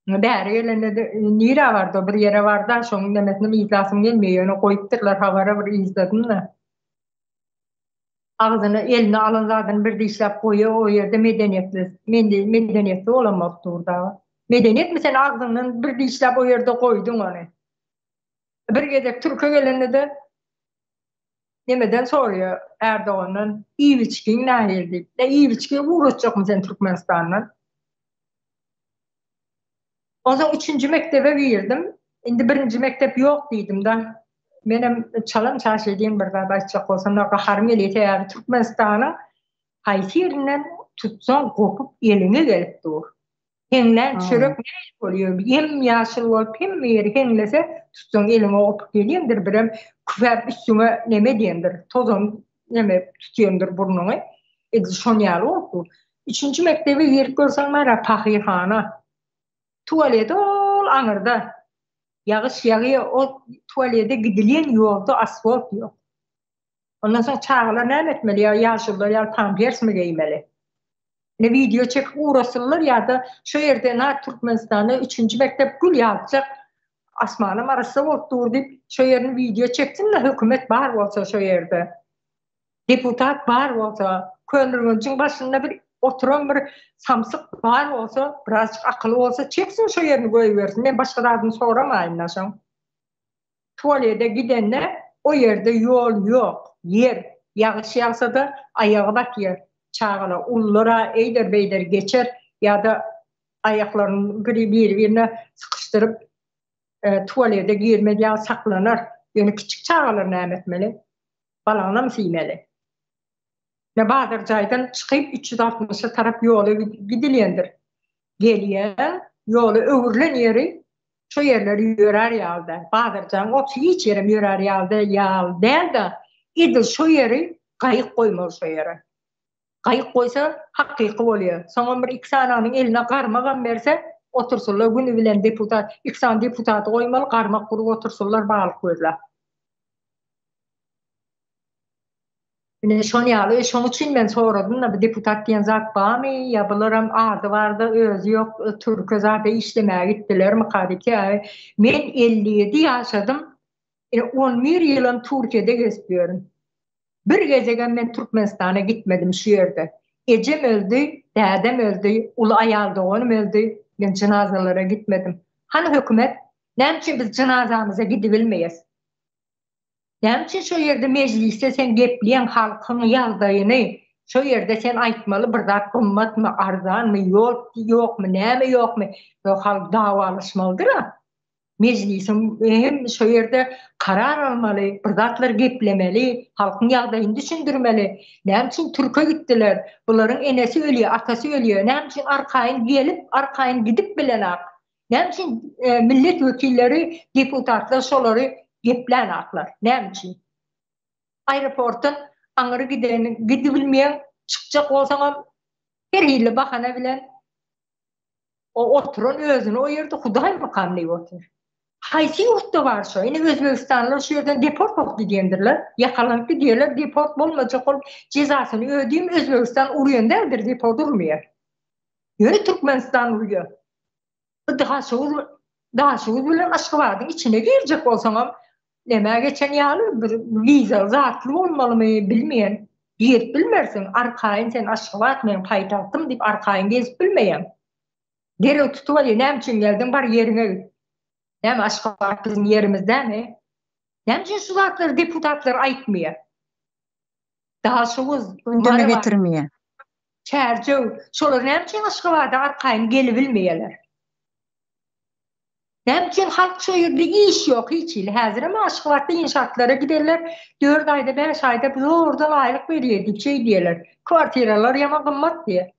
Bäri gelende de nira vardı bir yere vardı. Şonun demesine izlasım gelmiyor. Onu koyuptırlar havara bir izladım da. Ağzını eline alın zaten bir de işlep koyuyor. O yerde medeniyetli olamaz orada. Medeniyet mi sen ağzının bir de işlep o yerde koydun onu. Bir gece Türkiye gelende de nemeden soruyor Erdoğan'ın iyi biçkin ne geldi? İyi biçkin uğraşacak mı sen Türkmenistan'la? O zaman 3. mektebe girdim. Şimdi 1. mektep yok dedim da. Benim çalım çarşıdayım burada başlayacak olsam da kaharım eliyete yani Türkmenistan'a haysi yerinden tutsan kopup eline gelip dur. Henlen çörek ne oluyor? Hem yaşıl olup hem yeri henlese tutsan elime kopup geliyemdir. Birem küfep üstüme neme diyemdir. Tozun neme tutuyemdir burnunu. Şon yalı oldu. 3. mektebe girip görsen var Pahirhana. Tuvalete ol anırda. Yağış yağıyor, o tuvalete gidilen yolda asfalt yok. Ondan sonra çağlar ne etmeli ya? Yaşlılar ya pampers mi giymeli? Ne video çekip uğraşırlar ya da şu yerde Türkmenistan'da 3. mektep gül yapacak. Asmanım arası oturdu deyip şu yerin video çeksin de hükümet var olsa şu yerde. Deputat var olsa, köylünün başında bir oturan bir samsık var olsa, birazcık akıllı olsa çeksin şu yerini koyuversin. Ben başka adını soramayın naşam. Tuvalete gidenler o yerde yol yok, yer. Yağış yağsa da ayağı batıyor. Çağla, ullara, eyder beyder geçer ya da ayaklarını birbirine sıkıştırıp tuvalete girmeye saklanır. Yani küçük çağlar ne etmeli? Balağına mı siymeli? Ne Bahadır Cay'dan çıkıp 360'a taraf yolu gidilendir. Geliye yolu öğürlen yeri şu yerleri yörer yalda. Bahadır Cay'ın o hiç yerim yörer yalda değil de idil şu yeri kayık koymaz şu yere. Kayık koysa hakiki oluyor. Sonra bir iksananın eline karmagan verse otursunlar günü bilen deputat, iksan deputatı koymalı karmak kurup otursunlar bağlı koyurlar. Şonu yalı, şonu için ben soradım da deputat diyen zat bağ mı? Ya bunlarım adı vardı, özü yok, Türk'e zaten işlemeye gittiler mi kadiki? Ben 57 yaşadım, 11 yılım Türkiye'de geçiyorum. Bir geceden ben Türkmenistan'a gitmedim şu yerde. Ecem öldü, dedem öldü, ulu ayaldığım öldü, ben cenazelere gitmedim. Hani hükümet, ne için biz cenazamıza gidebilmeyiz? Ne için şu yerde mecliste sen gepleyen halkın yaldayını, Şu yerde sen aýtmaly bir zat gymmatmy, arzanmy, ýokmy, näme ýokmy? Ýok halk dawalışmalydyr. Meclisim hem şu yerde karar almaly, bir zatlar geplemeli, halkyň ýagdaýyny düşündirmeli. Näme üçin Türkiýe gitdiler? Bularyň enesi ölýär, atasy ölýär. Näme üçin arkaýyn gelip, arkaýyn gidip bilenak? Näme üçin millet wekilleri, deputatlar şolary geplenaklar? Näme üçin? Aeroportdan aňyry gidip bilmeýän çykjak bolsaňam her hille bahana bilen o oturan özüni o ýerde Hudaý makamly otur. Haýsy ýurtda bar şo? Ine Özbegistanlar şu ýerden deport bolup gidýändirler. Ýakalanyp gidýärler, deport bolmajak bolup jezasyny ödýüm Özbegistan urýandadyr, deport urmaýar. Ýöne Türkmenistan urýar. Daha şu bilen Aşgabatyň içine girjek bolsaňam näme geçen ýaly bir viza zatly bolmalymy bilmeýän. Ýet bilmersiň, arkaýyn sen Aşgabat men paýtagtym diýip arkaýyn gezip bilmeýän. Derek tutup alýar, näme üçin geldiň bar ýerine. Näme Aşgabat bizim ýerimizdämi? Näme üçin şu zatlar deputatlar aýtmaýar? Daha şuwuz gündeme getirmeýär. Çärçew, şolar näme üçin Aşgabatda arkaýyn gelip bilmeýärler? Näme üçin halk şu ýerde iş ýok hiç il. Häzir ama Aşgabatda inşaatlara giderler. 4 aýda 5 aýda biz orada aýlyk berýärdik diýerler. Kwartiralar ýaman gymmat diýer.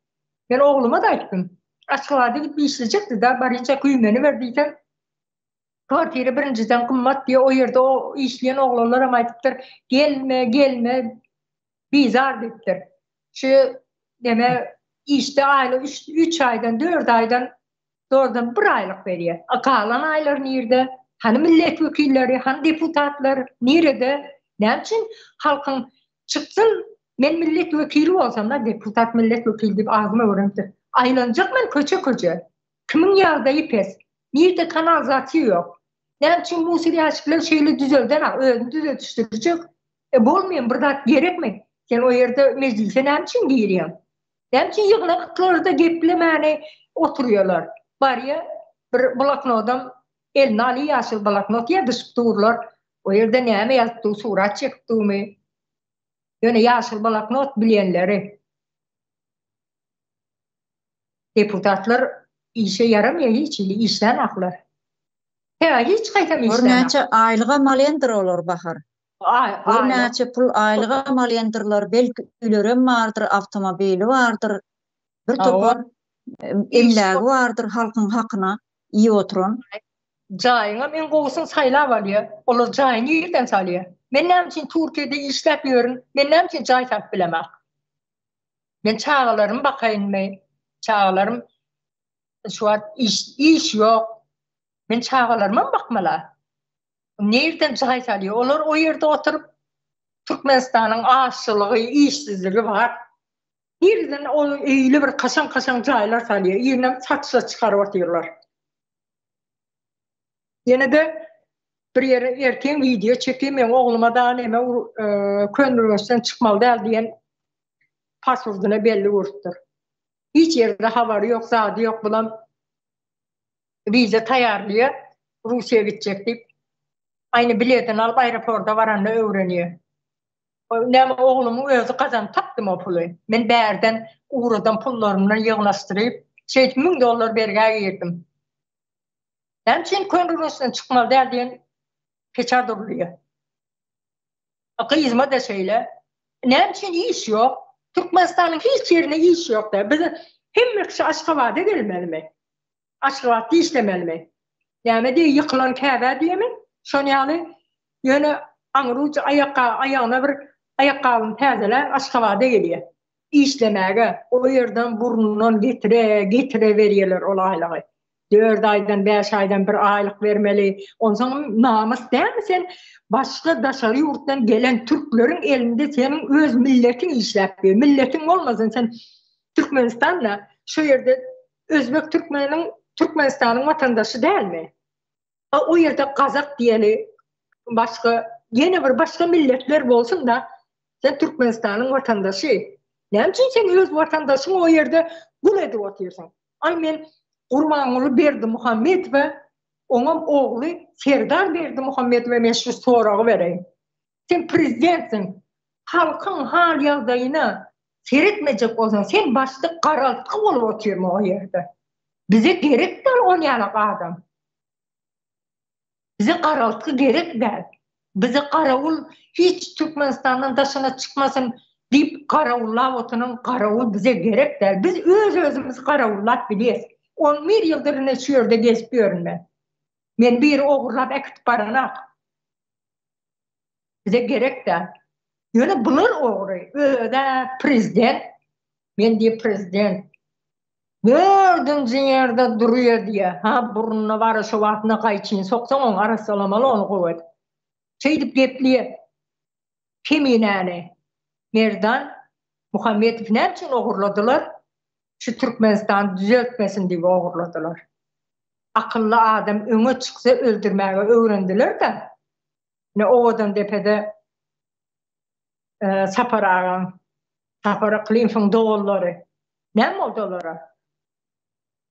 Ben ogluma da aýtdym. Aşgabatda gidip işlejekdi da barınça güýmeni berdiýsen kwartira birinciden gymmat diýe o ýerde o işleýän oglanlar hem aýdypdyr, gelme bizar diýipdir. Şu deme işte aýly 3 aýdan 4 aýdan doğrudan 1 aýlyk berýär. Akalan aýlar nirde? Hani millet wekilleri, hani deputatlar nirede? Näme üçin halkyň çyksyn men millet wekili bolsam da deputat millet wekili diýip agymy öwrendir. Aýlanjak men köçe. Kimiň ýagdaýy pes? Nirde kanalizasiýa ýok. Näme üçin bu siryaşyklar şeýle düzelden özüni düzeltişdirjek? Bolmaýan bir zat gerekmi? Sen o ýerde meclise näme üçin girýän? Näme üçin ýygnaklarda geplemäni oturýarlar? Barya bir bloknotam elini aly ýaşyl bloknot ýazyp durlar. O ýerde näme ýazypdy, surat çekdiňmi? Ýöne ýaşyl bloknot bilýänleri. Deputatlar işe yaramıyor hiç ili işten aklar. Hiç gaýtam işten. Örneğin aylığa malyendir olur Bahar. Örneğin pul aylığa malyendirler. Belki ülörem vardır, avtomobili vardır. Bir topar emlägi vardır halkın hakkına iyi oturun. Jaýyňa men goýsyn saýlap alýar. Olar jaýyny ýerden salýar. Men näme üçin Türkiýede işläp ýörün? Men näme üçin jaý tap bilemek? Men çağalarym bakaýynmy? Çağalarym şu an iş ýok. Men çağalarıma bakmala. Nereden jaý salýar? Olar o ýerde oturup Türkmenistanyň açlygy, işsizligi var. Nereden o eýli bir kaşan jaýlar salýar. Ýerden satışa çykaryp atýarlar. Ýene de bir ýere erken video çekdim, men ogluma da näme köndürmüşden çykmaly däl diýen pasportyna belli urtdur. Hiç ýerde habary ýok, zady ýok bulan viza taýarlýar, Russiýa gitjek diýip aýny biletini alyp aeroportda baranda öwrenýär. Näme oglumyň özü kazan tapdym o puly. Men bärden uğradan pullarymdan ýygnaşdyryp $1000 berge girdim. Näme üçin köndürmüşden çykmaly däl diýen peçar durulýar. Akyzma da şeýle. Näme üçin iş ýok? Türkmenistanyň hiç ýerine iş ýok da. Biz hemme kişi Aşgabat'a gelmelimi? Aşgabat'da işlemelimi? Näme diýip ýykylan käbä diýemi? Şonu ýaly ýöne aňruç aýagyna bir aýakgalyny täzeler Aşgabat'a gelýär. İşlemäge o ýerden burnundan getire berýärler ol aýlygy. 4 aýdan 5 aýdan bir aýlyk bermeli. Onsoň namus däme sen başga daşary ýurtdan gelen türkleriň elinde senin öz milletin işläp ber. Milletin bolmasyn sen Türkmenistanda şu ýerde Özbek Türkmenistanyň watandaşy dälmi? O ýerde Kazak diýeli başga başga milletler bolsun da sen Türkmenistanyň watandaşy. Näme üçin sen öz watandaşyň o ýerde gul edip oturýarsyň? Ay men Gurbanuly Berdimuhammed we oňam ogly Serdar Berdimuhammed we men şu soragy bereýin. Sen prezidentsin. Halkyň hal ýagdaýyna seyretmeyecek olsan sen başta qaraltı olup oturma o yerde. Bize gerek değil on yanak adam. Bize qaraltı gerek değil. Bize qaravul hiç Türkmenistan'dan dışına çıkmasın deyip qaravullap oturan qaravul bize gerek değil. Biz özümüz qaravullap biliyiz. 11 yıldır ne şu yerde gezip görün men bir oğurlap ekip baranak. Bize gerek değil. Yöne bunlar oğru. Öde prezident, men diye prezident. Dördüncü yerde duruyor diye. Ha burnuna var şu vatına kayçın. Soksan onu arası olamalı onu kuvvet. Şeydip gepliye. Keminane. Merdan Muhammedov ne için oğurladılar? Şu Türkmenistan düzeltmesin diye oğurladılar. Akıllı adam öne çıksa öldürmeye öğrendiler de. Ne ovadan depede Sapara Clinton doğulları. Ne mi oldular?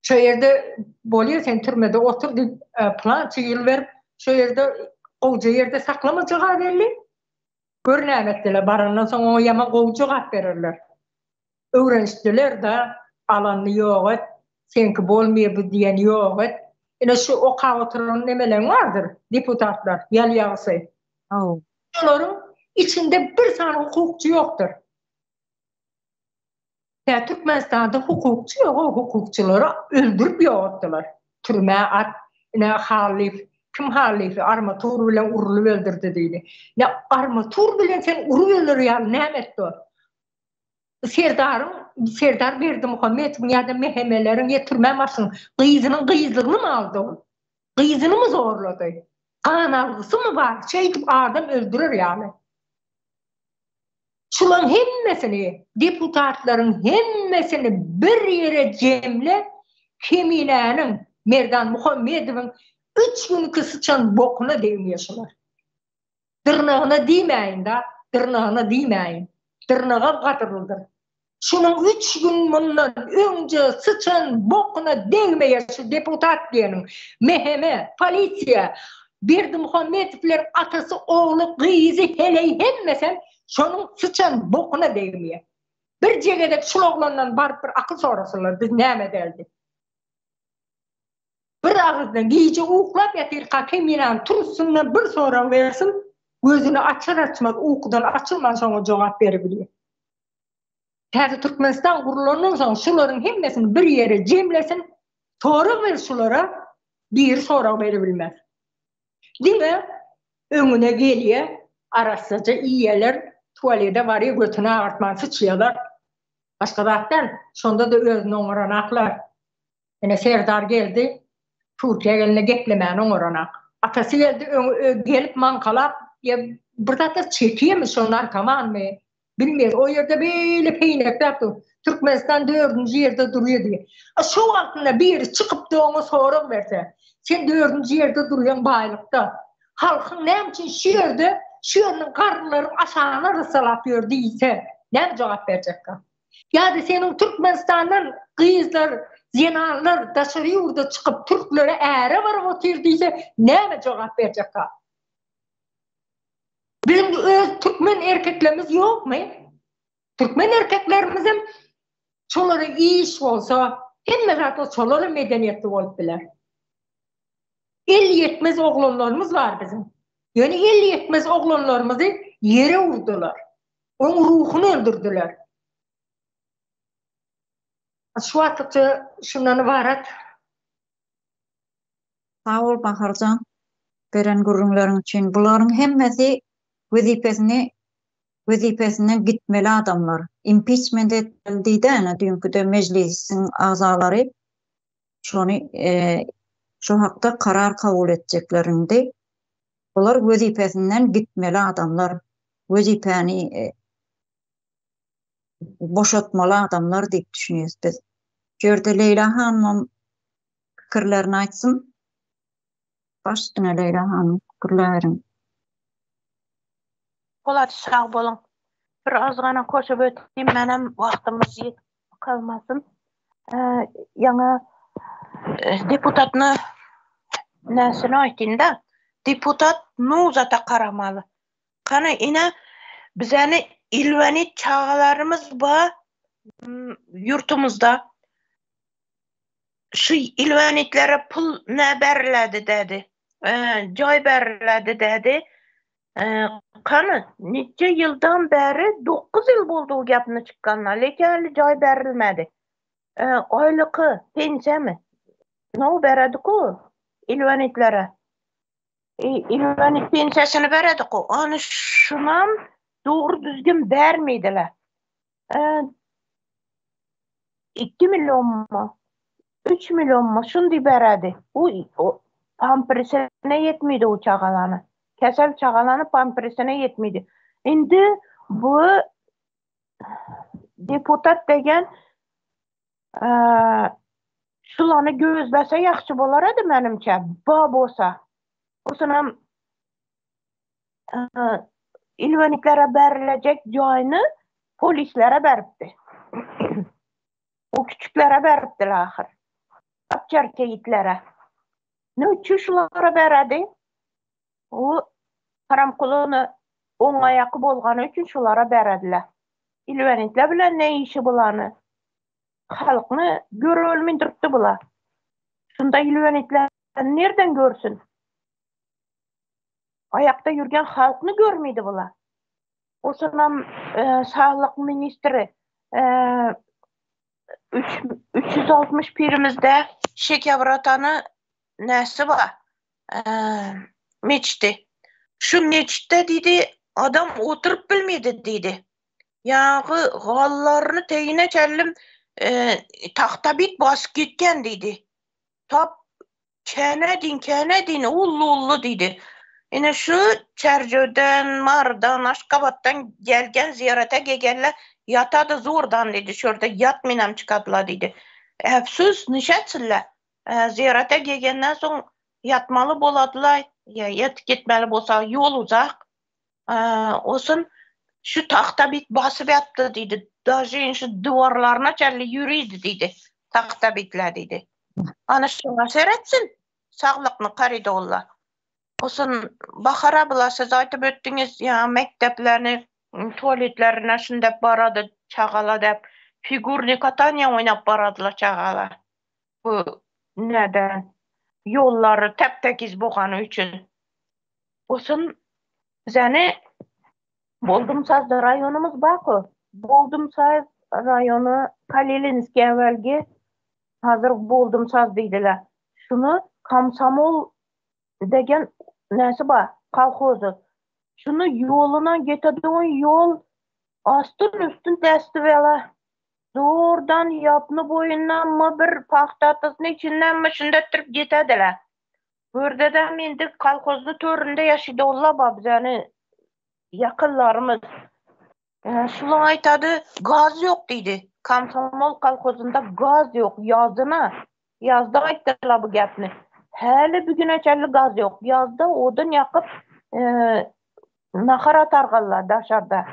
Şu yerde boluyor sen türmede otur plan çiğil ver. Şu yerde koca yerde saklamacı belli. Görünem ettiler. Barandan sonra o yama kovucu kat verirler. Öğrençtiler de alanlı yok et. Senki bolmuyor bu diyen yok et. Yine şu oka oturan nemelen vardır. Deputatlar, yal yağısı. Onların içinde bir tane hukukçu yoktur. Ya Türkmenistan'da hukukçu yok. O hukukçuları öldürüp yoğuttular. Türme at, ne halif. Kim halifi? Armatur bilen urulu öldürdü dedi. Ne armatur bilen sen uru öldürür ya ne etti o? Serdar verdi Muhammed'in ya da mehemelerin getirmemasın. Kıyızının kıyızlığını mı aldı o? Kıyızını mı zorladı? Kan algısı mı var? Adam öldürür yani. Şulan hemmesini, deputatların hemmesini bir yere cemle Kemine'nin, Merdan Muhammedov'un 3 gün kısıçan bokuna değmiyorlar. Tırnağına değmeyin da, tırnağına değmeyin. Tırnağa katırıldır. Şunun 3 gün bundan önce sıçan bokuna değmeye şu deputat diyenin, meheme, polisiye, Berdi Muhammedov'lerin atası, oğlu, kıyızı, heleyi hemmesen şunun sıçan bokuna değmeye. Bir cegedek şu oğlandan barıp bir akıl sorasılar, biz neyme derdik. Bir ağızdan giyce uğuklap yatir Kemine'nin tursundan bir sonra versin, gözünü açar açmaz, uykudan açılmaz sonra cevap verebiliyor. Tabi Türkmenistan kurularının sonra şuların hemmesini bir yere cemlesin, sonra ver şulara, bir sonra verebilmez. Değil mi? Önüne geliyor, arasıca iyiyeler, tuvalede var ya götüne artman sıçıyorlar. Başka zaten, sonunda da özünü oranaklar. Yine Serdar geldi, Türkiye eline geplemeyen oranak. Atası geldi, gelip mankalap, ya burada da çekiyormuş onlar kaman mı? Bilmiyor, o yerde böyle peynekte yaptı. Türkmenistan 4. yerde duruyor diye. Şu altında bir çıkıp da onu soru verse, sen 4. yerde duruyorsun baylıkta. Halkın ne için şiirde, şiirinin karnları aşağına rısalapıyor değilse, ne cevap verecek? Yani senin Türkmenistan'dan kıyızlar, zinarlar dışarı yurda çıkıp Türklere eğre var oturduysa ne cevap verecek? Bizim Türkmen erkeklerimiz yok mu? Türkmen erkeklerimizin çoğları iyi iş olsa hem zaten çoğları medeniyetli olup bilir. 50-70 oğlanlarımız var bizim. Yani 50-70 oğlanlarımızı yere vurdular. Onun ruhunu öldürdüler. Şu atlıkça şundan varat. Sağ ol Baharcan. Beren gurrunların için. Bunların hemmesi vazifesinden gitmeli adamlar. Impeachment edildiğinde dünkü de meclisin azaları şu hakta karar kabul edeceklerinde onlar vazifesinden gitmeli adamlar. Vazifeni boşaltmalı adamlar deyip düşünüyoruz biz. Jörde Leyla Hanım fikirlerini açsın. Başına Leyla Hanım fikirlerin. Polat sağ bolun. Bir azgana koşup öteyim, benim vaktimiz kalmasın. Yana deputatını nesine aytında, deputat nuzata karamalı. Kana ina bizani ilvani çağalarımız ba yurtumuzda şu ilvanitlere pul ne beriledi dedi. Joy beriledi dedi. Kanı neçe yıldan beri 9 yıl boldu o gapını çıkkanlar. Lekin hali joy berilmedi. Aylıkı, pensiya mi? Ne o beredik o ilvanitlere? İlvanit pensiyasını beredik o. Onu şunam doğru düzgün vermeydiler. 2 milyon mu? 3 milyon mu? Şundi beredi. O pampersine yetmeydi o çağalanı. Kesel çağalanı pampersine yetmeydi. Şimdi bu deputat degen şulanı gözlese yaxşı bolardı menimçe. Ba bolsa. Osunam ilvaniklere berilecek joyunu polislere beripdi. O küçüklere beripdiler ahir. Akçar teyitlere. Ne üçün şulara beredi? O karamkulunu on ayakı bolğanı üçün şulara berediler. İlvenitler bilen ne işi bulanı? Halkını görülmündürttü bula. Şunda ilvenitler nereden görsün? Ayakta yürgen halkını görmeydi bula. O sanam sağlık ministri 360 pirimizde şekavratanı nesi var? Meçti. Şu meçte dedi adam oturup bilmedi dedi. Yağı gallarını teyine çellim tahta bit basıp gitken dedi. Tap kenedin ullu dedi. Yine şu Çercö'den, Mar'dan, Aşkabat'tan gelgen ziyarete gegenler yatadı zordan dedi. Şurada yatminam çıkadılar dedi. Efsus nişetsizler. Ziyarete gegenden son yatmalı boladılar. Yat gitmeli bolsa yol uzak. Olsun şu tahta bit basıp yattı dedi. Даже şu duvarlarına çelli yürüydü dedi. Tahta bitler dedi. Ana şuna seyretsin. Sağlıklı qarıydı onlar. Olsun bakara bula siz aytıp öttünüz ya mekteplerini, tuvaletlerine şundap baradı çağala dep. Figurni katanya oynap baradılar çağala. Bu neden? Yolları tep-tekiz boğanı üçün. Olsun bizəni Boldumsaz rayonumuz bakı. Boldumsaz rayonu Kalilinski evvelgi hazır Boldumsaz deydiler. Şunu Komsomol degen nesi var? Kolhozu. Şunu yoluna getirdiğin yol astın üstün testivela. Doğrudan yapını boyundan mı bir paxtatısın içinden mi şundattırıp getediler. Burada da mindi kolhozlu töründe yaşaydı ola bizəni yakınlarımız. Şulan aytadı gaz yok dedi. Komsomol kolhozunda gaz yok yazına. Yazda ayttılar bu gapni. Hele bugüne çelli gaz yok. Yazda odun yakıp nahar atargalar dışarıda.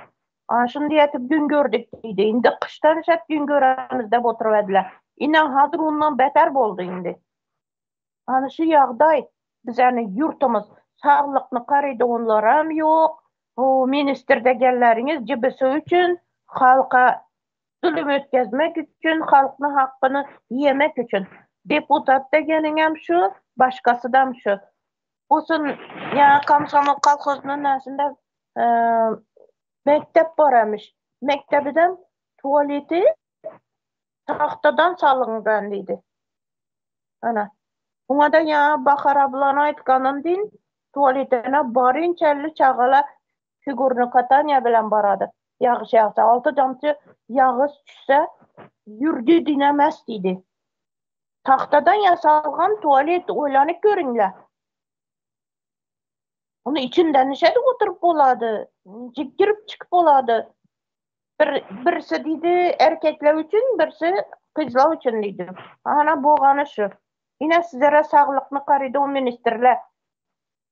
Şunu diyetip gün gördük dedi. Indi kıştan şet gün göremiz dep oturuverdiler. İnan hazır ondan beter boldu indi. Ana şu yağday bizani yurtumuz sağlıklı qarıydı onlaram yok. O minister degenleriniz cibisi üçün, halka zulüm ötkezmek üçün, halkın hakkını yemek üçün. Deputat degeninem şu, başkası da şu. Olsun ya Komsomol kolhozunun nesinde mektep baramış. Mektebiden tuvaleti tahtadan salıngan dedi. Ana. Buna da ya bakara bulan aytkanın din tuvaletine barın çelli çağala figurunu katanya bilen baradı. Yağış yağsa, altı damcı yağış düşse yürgü dinemez dedi. Tahtadan yasalgan tuvalet oylanıp görünler. Onu içinden nişedi oturup boladı. Girip çıkıp boladı. Birisi dedi erkekler için, birisi kızlar için dedi. Ana boğanı şu. Yine sizlere sağlıklı qarıydı o ministerler.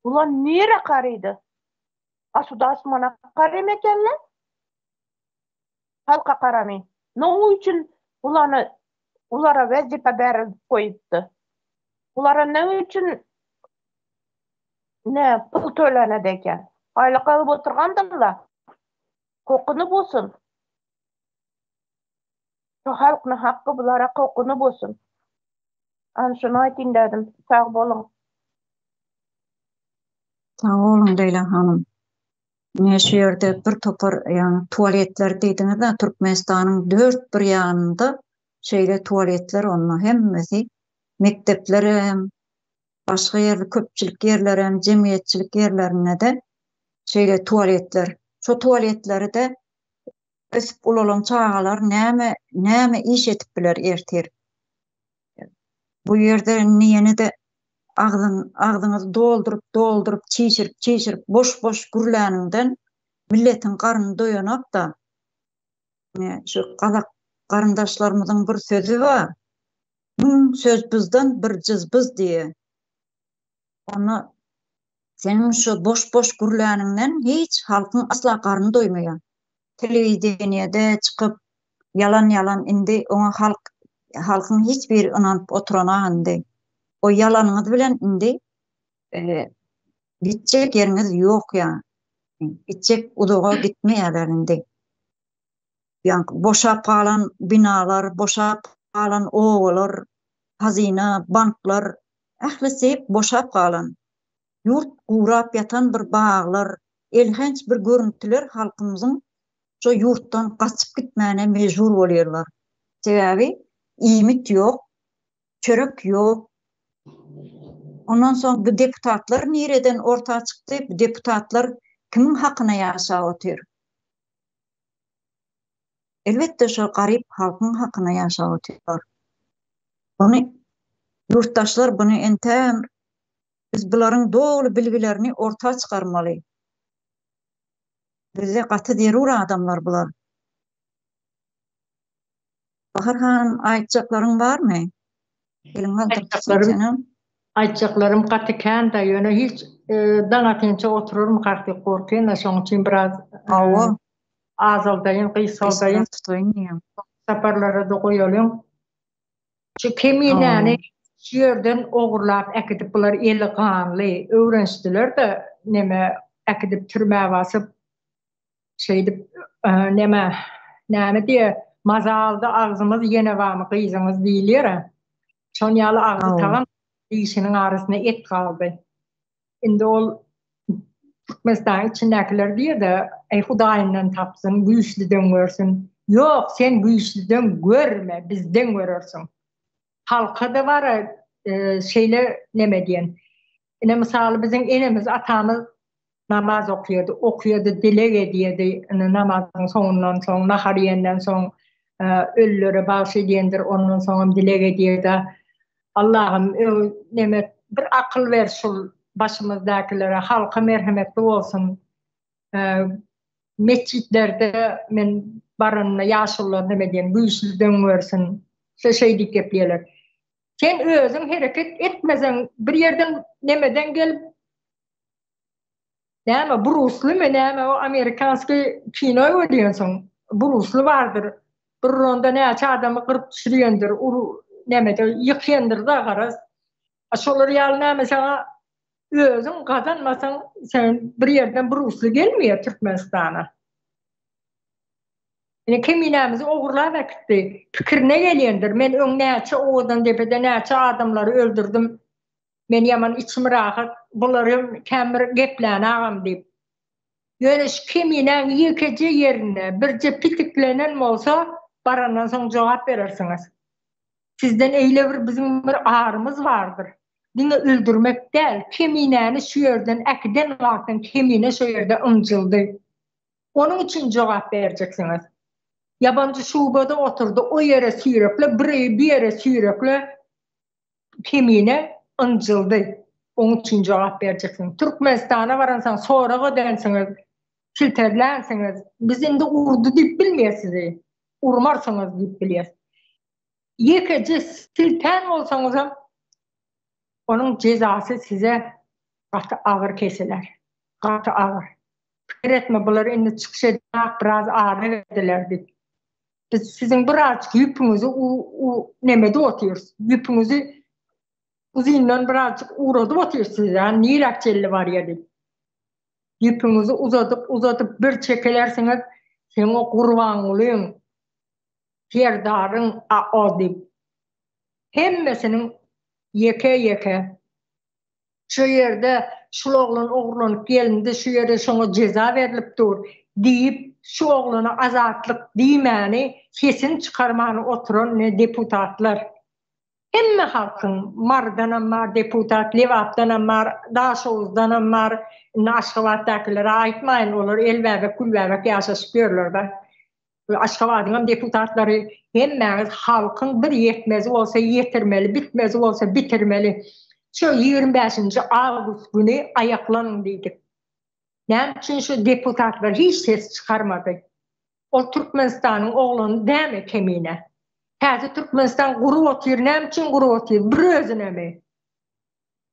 Ulan nere qarıydı? Asuda asmana qarayım ekenler? Halka qaramayın. Ne o için ulara vazife berilip koyuptu? Ulara ne için ne pul tölenedi eken? Aylık alıp oturgandırlar. Kokunu bulsun. Şu halkyň haqqy bulara hokuny bolsun. An şunu aýtyn dedim. Sag bolun. Sağ olun Leyla hanım. Ne şu yerde bir topar yani tuvaletler diýdiňiz de Türkmenistanyň 4 bir ýanynda şeýle tuvaletler onu hemmesi mektepler hem başga ýerli köpçülik ýerler hem jemgyýetçilik ýerlerine de şeýle tuvaletler. Şu tuvaletleri de ösüp ulan çağalar näme iş etip biler ertir. Bu ýerde niýeni de ağzıňyzy doldurup çiğşirip boş gürläningden milletin garny doýanak da şu Kazak garyndaşlarymyzyň bir sözü var. Söz bizden bir cız biz diye. Onu senin şu boş gürläningden hiç halkyň asla garny doýmaýar. Telewizionyada çıkıp yalan indi ona halkyň hiç bir inanıp oturanagandy. O yalanyňyz bilen indi gitjek ýeriňiz ýok ýa. Gitjek udaga gitmeýärler indi. Ýa boşap galan binalar, boşap galan owalar, hazina, banklar, ählisi boşap galan. Yurt gurap ýatan bir baglar, elhenç bir görüntüler halkymyzyň şu yurtdan gaçyp gitmäne mejbur bolýarlar. Sebäbi iýmit ýok, çörek ýok. Ondan soň bu deputatlar nereden ortağa çykdy? Bu deputatlar kimin hakyna ýaşap otyr? Elbetde şu garyp halkyň hakyna ýaşap otyrlar. Onu yurttaşlar bunu entem biz buların dolu bilgilerini ortağa çıkarmaly. Bize gaty derur adamlar bular. Bahar hanım aýtjaklaryň barmy? Aýtjaklarym gatykan da ýöne hiç daňatynça otururum garty gorkyn da şoň üçin biraz azaldaýyn, gysgaldaýyn. Saparlara da goýalım. Şu keminäni şu ýerden ogurlap äkidip bular eli ganly öwrençdiler de neme äkidip türmäge basyp şeýdip näme diýe mazalda agzymyz ýene bamy gyýjyňyz diýilýär. Şoň ýaly agzy tagan işiniň arasyna et galdy. Indi ol Türkmenistan içindekiler diýe de ey Hudaýyndan tapsyn, güýçliden görsün. Ýok, sen güýçliden görme, bizden görersiň. Halka da var şeýle neme diýen. Ine misaly biziň enemiz, atamyz namaz okuýardy, dilek edýärdi. Namazyň soňundan soň, nahar ýenden soň öllere baş edýändir, ondan soň dilek edýärdi. Allah'ım neme bir akıl ver şul başımızdakilere, halka merhametli olsun. Mescitlerde men barınna yaşlılar neme diyen güýçliden versin. Şeýdik gepler. Sen özüň hereket etmezen bir yerden nemeden gelip näme Bruce Lee näme o Amerikanski kino öýdýänsiň. Bruce Lee bardyr. Bir ronda näçe adamy gyryp düşürýändir. Nemede ýykýandyr da garaz. Şolar ýaly näme sana özüň gazanmasaň sen bir ýerden Bruce Lee gelmeýär Türkmenistana. Ine keminämizi ogurlap äkitdi. Pikirine gelýändir. Men näçe owadan depede näçe adamlary öldürdüm. Men ýaman içim rahat. Bularym kämir gepläni agam diýip. Ýöne şu keminäň ýekeje ýerine birje pitiklenen bolsa barandan soň jogap berersiňiz. Sizden eyle bir bizim bir ağrımız vardır. Dini öldürmek değil. Keminäni şu yerden äkiden wagtdan kemine şu yerde ımjyldy. Onun için jogap berjeksiniz. Yabancı şubada oturdu, o yere süýrekle, bir yere süýrekle kemine ımjyldy. Onun için jogap berjeksiniz. Türkmenistana baransaň sonra gödensiňiz, silterlänsiňiz. Biz indi urdu diýip bilmeýärsiz. Urmarsaňyz diýip bilýärsiz. Yekece silten olsanız onun cezası size katı ağır keseler. Katı ağır. Fikir etme bular indi çıkış edip biraz ağır verdilerdi. Biz sizin birazcık yüpünüzü nemede otuyoruz. Yüpünüzü uzinden birazcık uğradı otuyorsunuz. Yani nilakçelli var ya dedi. Yüpünüzü uzatıp bir çekelersiniz. Sen o kurban oluyorsun. Serdarın o dip. Hemmesinin yeke. Şu yerde şu oğlan oğlanıp gelindi, şu yerde şuna ceza verilip dur deyip şu oğlana azatlık diýmäni kesin çıkarmanı oturan ne deputatlar. Hemme halkın mardanam var deputat, Lewapdanam var, Daşoğuzdanam var, Aşgabatdakilere aitmayın olur, elbäbek, gülbäbek ýaşaşyp görler da. Aşgabatyň deputatlary hemme halkın bir yetmezi olsa yetirmeli, bitmezi olsa bitirmeli. Şu 25. Ağustos günü ayaklanın dedik. Näme üçin şu deputatlar hiç ses çıkarmadı. O Türkmenistan'ın oğlanı däme kemine. Häzir Türkmenistan guru otyr, näme üçin guru otyr? Bir özüne mi?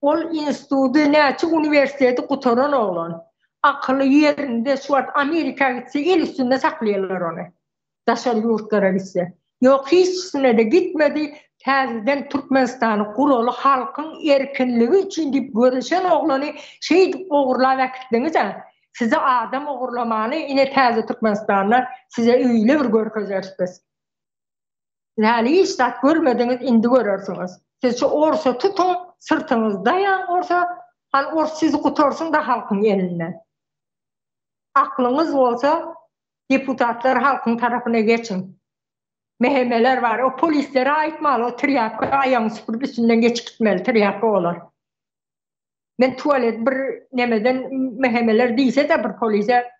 Ol institutu, näçe üniversiteti gutaran oğlan. Akıllı yerinde şu an Amerika gitse el üstünde saklayalar onu. Daşar yurtlara gitse. Yok hiçsine de gitmedi. Täzeden Türkmenistan'ı guralı halkın erkinligi üçin dip görüşen oğlanı şey oğurla vakitliğiniz size adam oğurlamanı ine täze Türkmenistan'la size öyle bir görkezersiz. Yani hiç tat görmediniz indi görürsünüz. Siz şu orsa tutun sırtınızda ya orsa hani orsa sizi kutorsun da halkın elinden. Aklınız olsa deputatlar halkın tarafına geçin. Mehemeler var. O polislere aitmalı. O triyakı ayağın süpürüp üstünden geçip gitmeli. Triyakı olur. Ben tuvalet bir nemeden mehemeler deyse de bir polise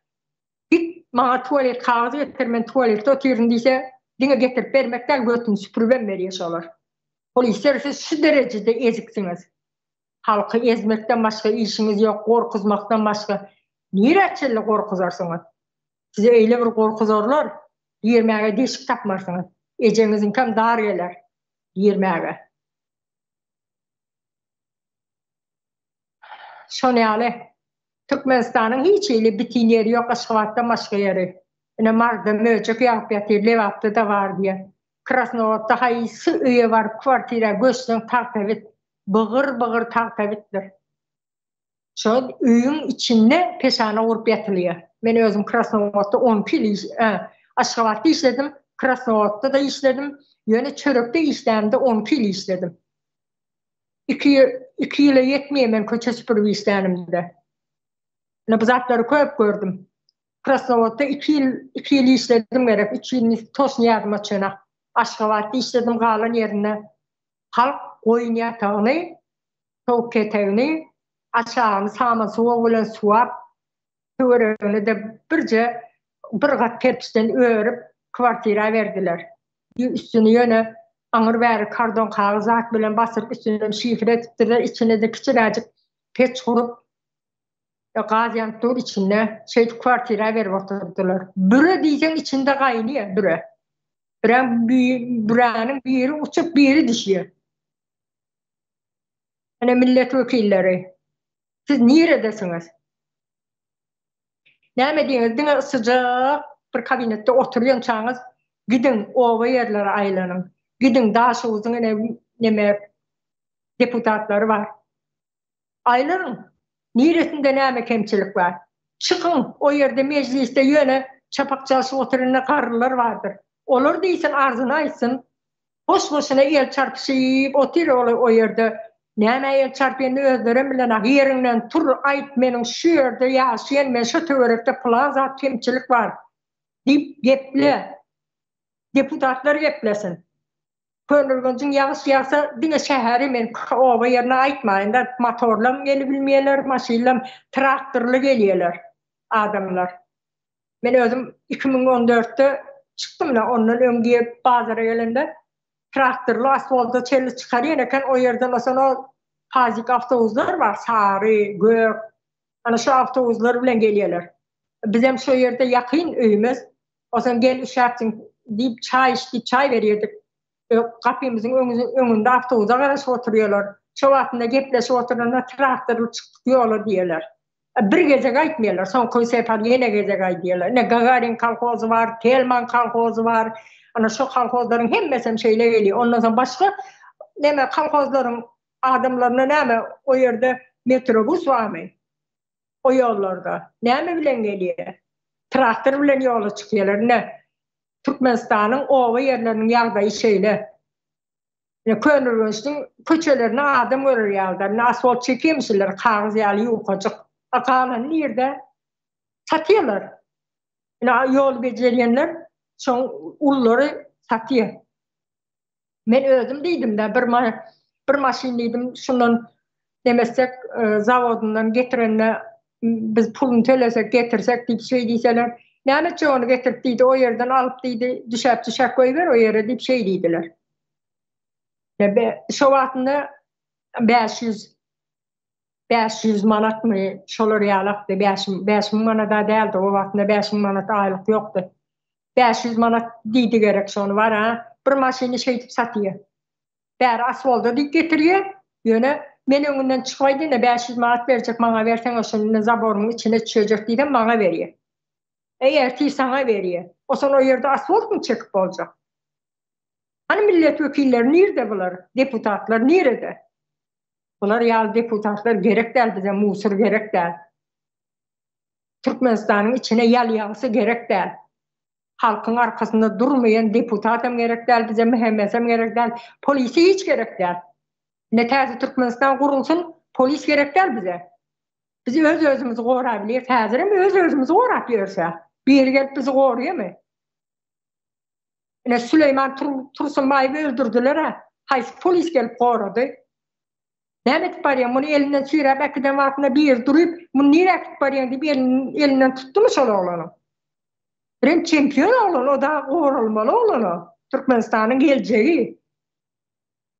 git bana tuvalet kağıdı getir. Ben tuvalette otururum deyse dine getirip vermekten götün süpürüben veriyorsa olur. Polisler siz şu derecede eziksiniz. Halkı ezmekten başka işiniz yok. Korkuzmaktan başka. Niye reçelli korkuzarsınız? Size öyle bir korkuzarlar. Yermäge deşik tapmarsınız. Ejenizin kam dar geler. Yermäge. Şonýaly Türkmenistan'ın hiç ýeri bitin ýeri ýok, Aşgabatda başga ýeri. Ene marda möçek ýapaýar, Lewapda da bar diýe. Krasnovodda haýsy öýe bar, kwartira göçden tartabit, bıgır tartabitdir. Şo öýüň içinde peşana urup ýatylýar. Men özüm Krasnovodda 10 pil Aşgabatda işledim, Krasnovodda da işledim, ýöne çörekde işlemde 10 pil işledim. 2 ýyla ýetmeýär men köçe süpürüp işlerimde. Ne bu zatları köp gördüm. Krasnovodda 2 ýyl işledim gerek, 3 ýyl tosny ýadyma çöna. Aşgabatda işledim galan ýerine. Halk goýun ýatagyny, towuk ketegiňi, aşagyny sama suwa bilen suwap, töweregini de birje bir gat kerpiçden örüp kwartira verdiler. Üstüne ýöne aňyr bäri kardon kagzat bilen basyp üstüne şifre etipdiler. İçine de kiçiräjik peç kurup gaziantdyr içinde şey kwartira berip oturdular. Bire diýsen içinde gaýnýar bire. Biranyň biri uçup biri düşýär. Ene millet wekilleri. Siz niýeredesiniz? Näme diýiňiz? Diňe sıjak bir kabinetde oturýan çaňyz gidin owa ýerlere aýlanyň. Gidin Daşoğuzyň neme deputatlary bar. Aýlanyň. Niýeresinde näme kemçilik bar? Çykyn o ýerde mecliste ýöne çapak çalyşyp oturan garrylar bardyr. Olar diýsen arzuny aýtsyn. Boş-boşuna el çarpyşyp oturuyor o ýerde. Näme el çarpyny özlerim bilen ýerinden tur aýt meniň şu ýerde ýaşaýan men şu töwerekde plan zat kemçilik bar. Dip geple. Deputatlar geplesin. Könülgüncün ýağış ýağsa diňe şäheri men owa ýerine aýtmaýyn da motorlam gelip bilmeýärler, maşynlam, traktorly gelýärler adamlar. Men özüm 2014'te çıktım da ondan öňge bazara gelende traktorly asfalta çeli çykarýan eken o ýerde mesela pazik awtobuslar bar, sary, gök. Ana şu awtobuslar bilen gelýärler. Bizem şu ýerde ýakyn öýümüz. Osan gel işartyň diýip çay berýärdik. Kapymyzyň öňünde awtobusa garaşyp oturýarlar. Şu wagtynda gepleşip oturanda traktorly çykdyk ýola diýerler. Bir gece aýtmaýarlar, soň köý separ ýene gece aýdýarlar. Ne Gagarin kolhozy bar, Telman kolhozy bar. Ana şu kolhozlaryň hemmesem şeýle gelýär. Ondan soň başga neme kolhozlaryň adamlaryna näme o ýerde metrobus barmy? O ýollarda näme bilen gelýär? Traktor bilen ýola çykýarlar. Ne? Türkmenistan'ın ova yerlerinin ýagdaýy şeýle. Könürgünçliň köçelerine adam görür ýagdaýy. Asfalt çekemşiler, kağız ýaly ýokajyk. Akalan nirde satýarlar. Ýol bejerýänler şoň ullary satýar. Men özüm diýdim-de bir maşin diýdim, şundan demesek zawodundan getirenle biz pulunu төлesek getirsek diýip şey diýseler, näme onu getirip diýdi, o yerden alıp diýdi, düşäp goýber o ýere diýip şey diýdiler. Şo wagtynda 500 manatmy şolar ýalakdy, 5.000 manat däldi, o wagtynda 5.000 manat aýlyk ýokdy. 500 manat diýdi gerek şonu var ha. Bir maşyny şeýtip satýar. Bäri asfalda diýip getirýär. Ýöne men öňünden çykaýdy, 500 manat berjek, maňa berseň oşuny zaboryň içine çöjek diýdim, maňa berýär. Eger ti saňa berýär. Oson o ýerde asfalt mı çekip boljak? Hani milletvekilleri nirde bular? Deputatlar nirede? Bular ýaly deputatlar gerek däl, bize musur gerek däl. Türkmenistanyň içine ýaly gerek däl. Halkyň arkasynda durmayan deputatam gerek däl, bize mühemmesem gerek däl, polisi hiç gerek däl. Ne täze Türkmenistan gurulsun, polis gerek däl bize. Biz özümüzi gorap bilýär, häzirim özümüzi gorap ýörse. Bir gelip bizi gorýarmy? Süleyman Tursunbaýy öldürdüler ha. Haýsy polis gelip gorady. Näme etip barýan? Muny elinden sürep ekiden wagtynda bir durup, muny nire etip barýan diýip elinden tutdumy şol oglany? Bir çempion oğlan, o da gorulmaly oğlan. Türkmenistanyň geljegi.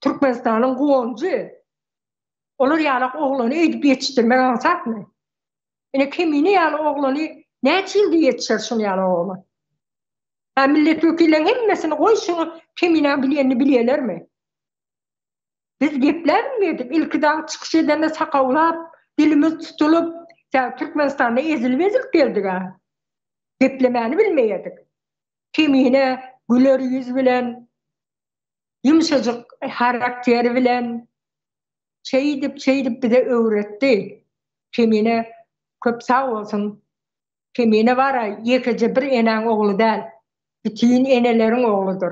Türkmenistanyň goňjy. Olar ýalak oglany edip ýetişdirmek ansatmy? Kimini ýaly oglany näçe ýylda ýetişer şunu ýaly oglany? Milletvekillerin hemmesini goý şunu kimine bilýänini bilýärlermi? Biz gepler edip ilkiden çıkış edende sakavlap, dilimiz tutulup, Türkmenistan'da ezilip geldik ha. Geplemeni bilmeyedik. Kimine güler yüz bilen, yumuşacık karakteri bilen, şey edip bize öğretti. Kimine köp sağ olsun, kimine var ha, yekece bir enen oğlu değil. Bütün enelerin oğludur.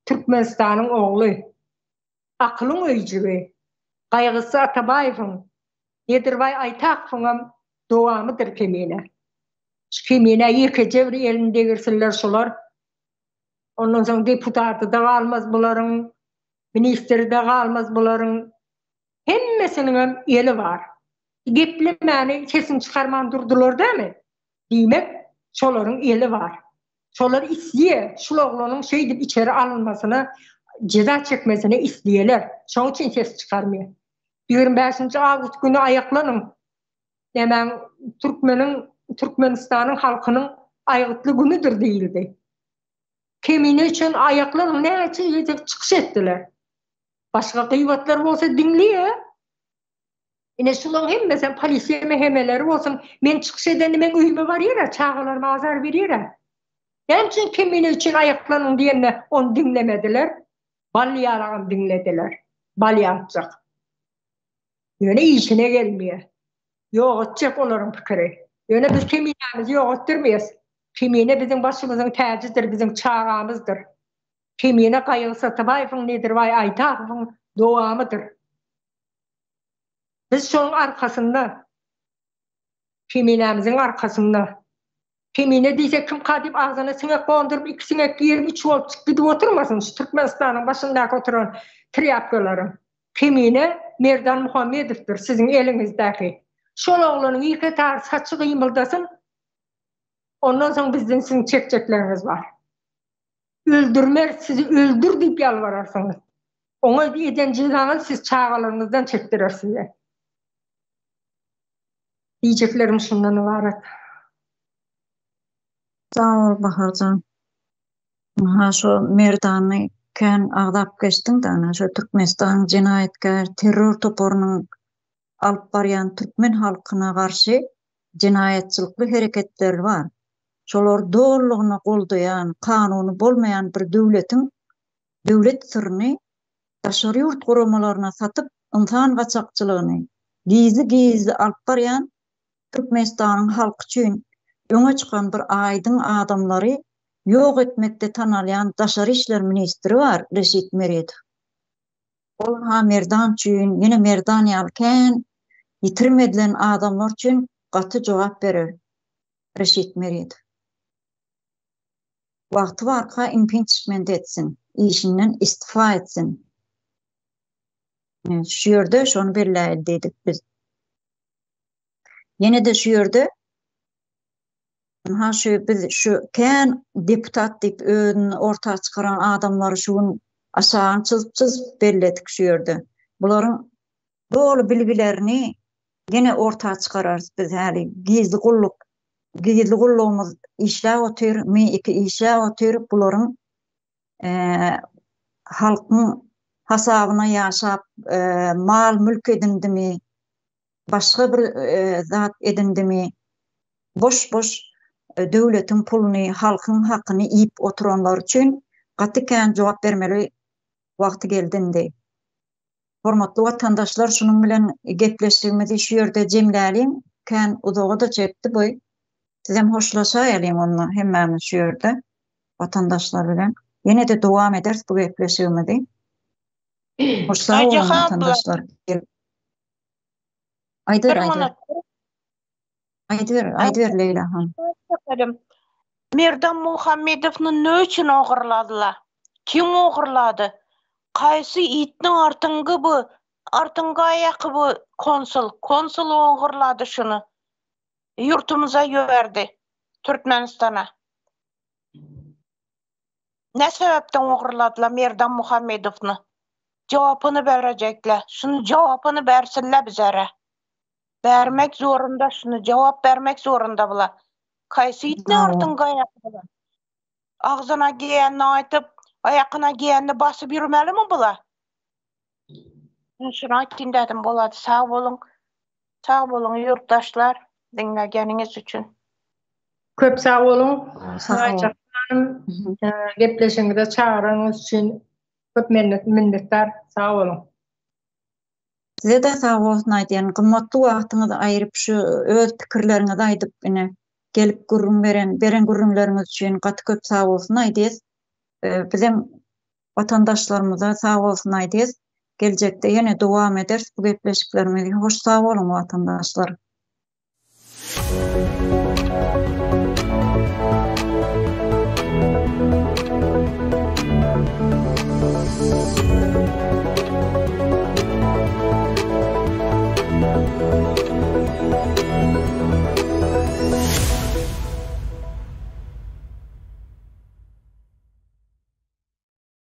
Türkmenistan'ın oğlu. Aklın öýjübi. Gaýgysy Atabaýewiň, Nedirbaý Aýtakowyň dowamydyr kimine. Kimine yekece bir elinde girsinler şolar. Ondan soň deputaty da galmaz bularyň, ministri de galmaz bularyň. Hemmesiniň eli var. Geplemeni kesin çykarman durdular dämi? Diýmek, şolaryň eli var. Şolar isliye, şol oglanyň şey dip içeri alınmasyny, ceza çekmesini isliyeler. Şoň üçin ses çykarmıyor. 25. Agust günü ayaklanın. Hemen Türkmenistan'ın halkının ayaklı günüdür değildi. Kimini için ayaklanın ne için çıkış ettiler. Başka kıyvatlar olsa dinliyor. Yine şunun hem mesela polisiye mehemeleri olsun. Men çıkış edeni men üyme var yere, çağlarıma azar bir yere. Hem için kimini için ayaklanın diyenle onu dinlemediler. Balyalağın dinlediler. Balya atacak. Yöne işine gelmiyor. Yok atacak onların fikri. Yöne biz kiminemizi yok ettirmeyiz. Kimine bizim başımızın tecidir, bizim çağımızdır. Kimine Gaýgy Atabaýewiň Nedirbaý Aýtakowyň dowamydyr. Biz şoň arkasynda, kiminemiziň arkasynda, kimine diýsek kim kadip ağzyna siňek gondurup, 2 siňek ýerim 3 bolup gidip oturmasyn şu Türkmenistanyň başyndaky oturan triapkalaryň. Kimine Merdan Muhammedowdir, siziň eliňizdäki. Şol oglanyň iki tar saçy gymyldasyn. Ondan soň bizden siziň çekçekleriniz var. Öldürmer, sizi öldür diýip ýalbararsyňyz. Oňa eden jyzanyň siz çağalaryňyzdan çekdirer size. Diýjeklerim şundan ibaret. Sağ ol Baharcan. Ha şu Merdany kän agdap geçdiň da, şu Türkmenistan jinayatkar terror toporunyň alyp barýan türkmen halkyna garşy jinayatçylykly hereketler var. Şolar doğrulugyny goldayan, kanuny bolmayan bir döwlet sirrini daşary ýurt guramalaryna satyp, insan gaçakçylygyny gizi alyp barýan Türkmenistanyň halky üçin öňe çykan bir aýdyň adamlary ýok etmekde tanalyan Daşary işler ministri bar Reşit Meredov. Ol ha merdan üçin, ýene merdan ýalken ýitirmedilen adamlar üçin gaty jogap berer Reşit Meredov. Wagty barka impeachment etsin, işinden istifa etsin. Şu ýerde şonu belläýdi dedik biz. Ýene de şu ýerde ha biz şu kän deputat diýip özüni ortaga çykaran adamlary şuň aşağı çyzyp belledik şu ýerde. Bularyň dolu bilgilerini gene ortaga çykararys biz häli gizli gullugymyz işläp otyr, iki işläp otyr, bularyň halkyň hasabyna ýaşap mal mülk edindimi, başga bir zat edindimi, boş döwletiň puluny, halkyň hakyny ýyp oturanlar üçin gatykän jogap bermeli wagty geldinde. Hormatly watandaşlar, şunun bilen gepleşigimizi şu ýerde jemläliň, kän uzaga da çekdi boy. Sizem hoşlaşaýalyň onu hemmämiz şu ýerde watandaşlar bilen. Ýene de dowam ederiz bu gepleşigimizi. Hoşlaşaýalyň watandaşlar. Aýdyber Leyla han. Merdan Muhammedowny nöçün ogurladylar? Kim ogurlady? Kaýsy itniň artyngy aýaky bu konsul ogurlady şunu. Ýurtymyza ýöberdi, Türkmenistana. Ne sebepden ogurladylar Merdan Muhammedowny? Jogabyny berejekler. Şunu jogabyny bersinler bizlere. Bermek zorunda, şunu jogap bermek zorunda bular. Kaýsy itniň artyngy aýaky bular? Agzyna giýenini aýtyp, aýakyna giýenini basyp ýürmelimi bular? Şunu aýtdym dedim bolady. Sag bolun ýurtdaşlar, dinlegeniňiz üçin. Köp sag bolun. Gepleşiňizde çağırýanyňyz üçin köp minnetler. Sag bolun. Size de sag bolsun aýdýan, gymmatly wagtyňyzy aýryp şu öz pikirleriňizi aýdyp gelip beren gurrunlarınız üçin gaty köp sag bolsun aýdys. Bizim watandaşlarymyza sag bolsun aýdys. Geljekde ýene dowam ederiz bu gepleşiklerimizi. Hoş sag bolun watandaşlar.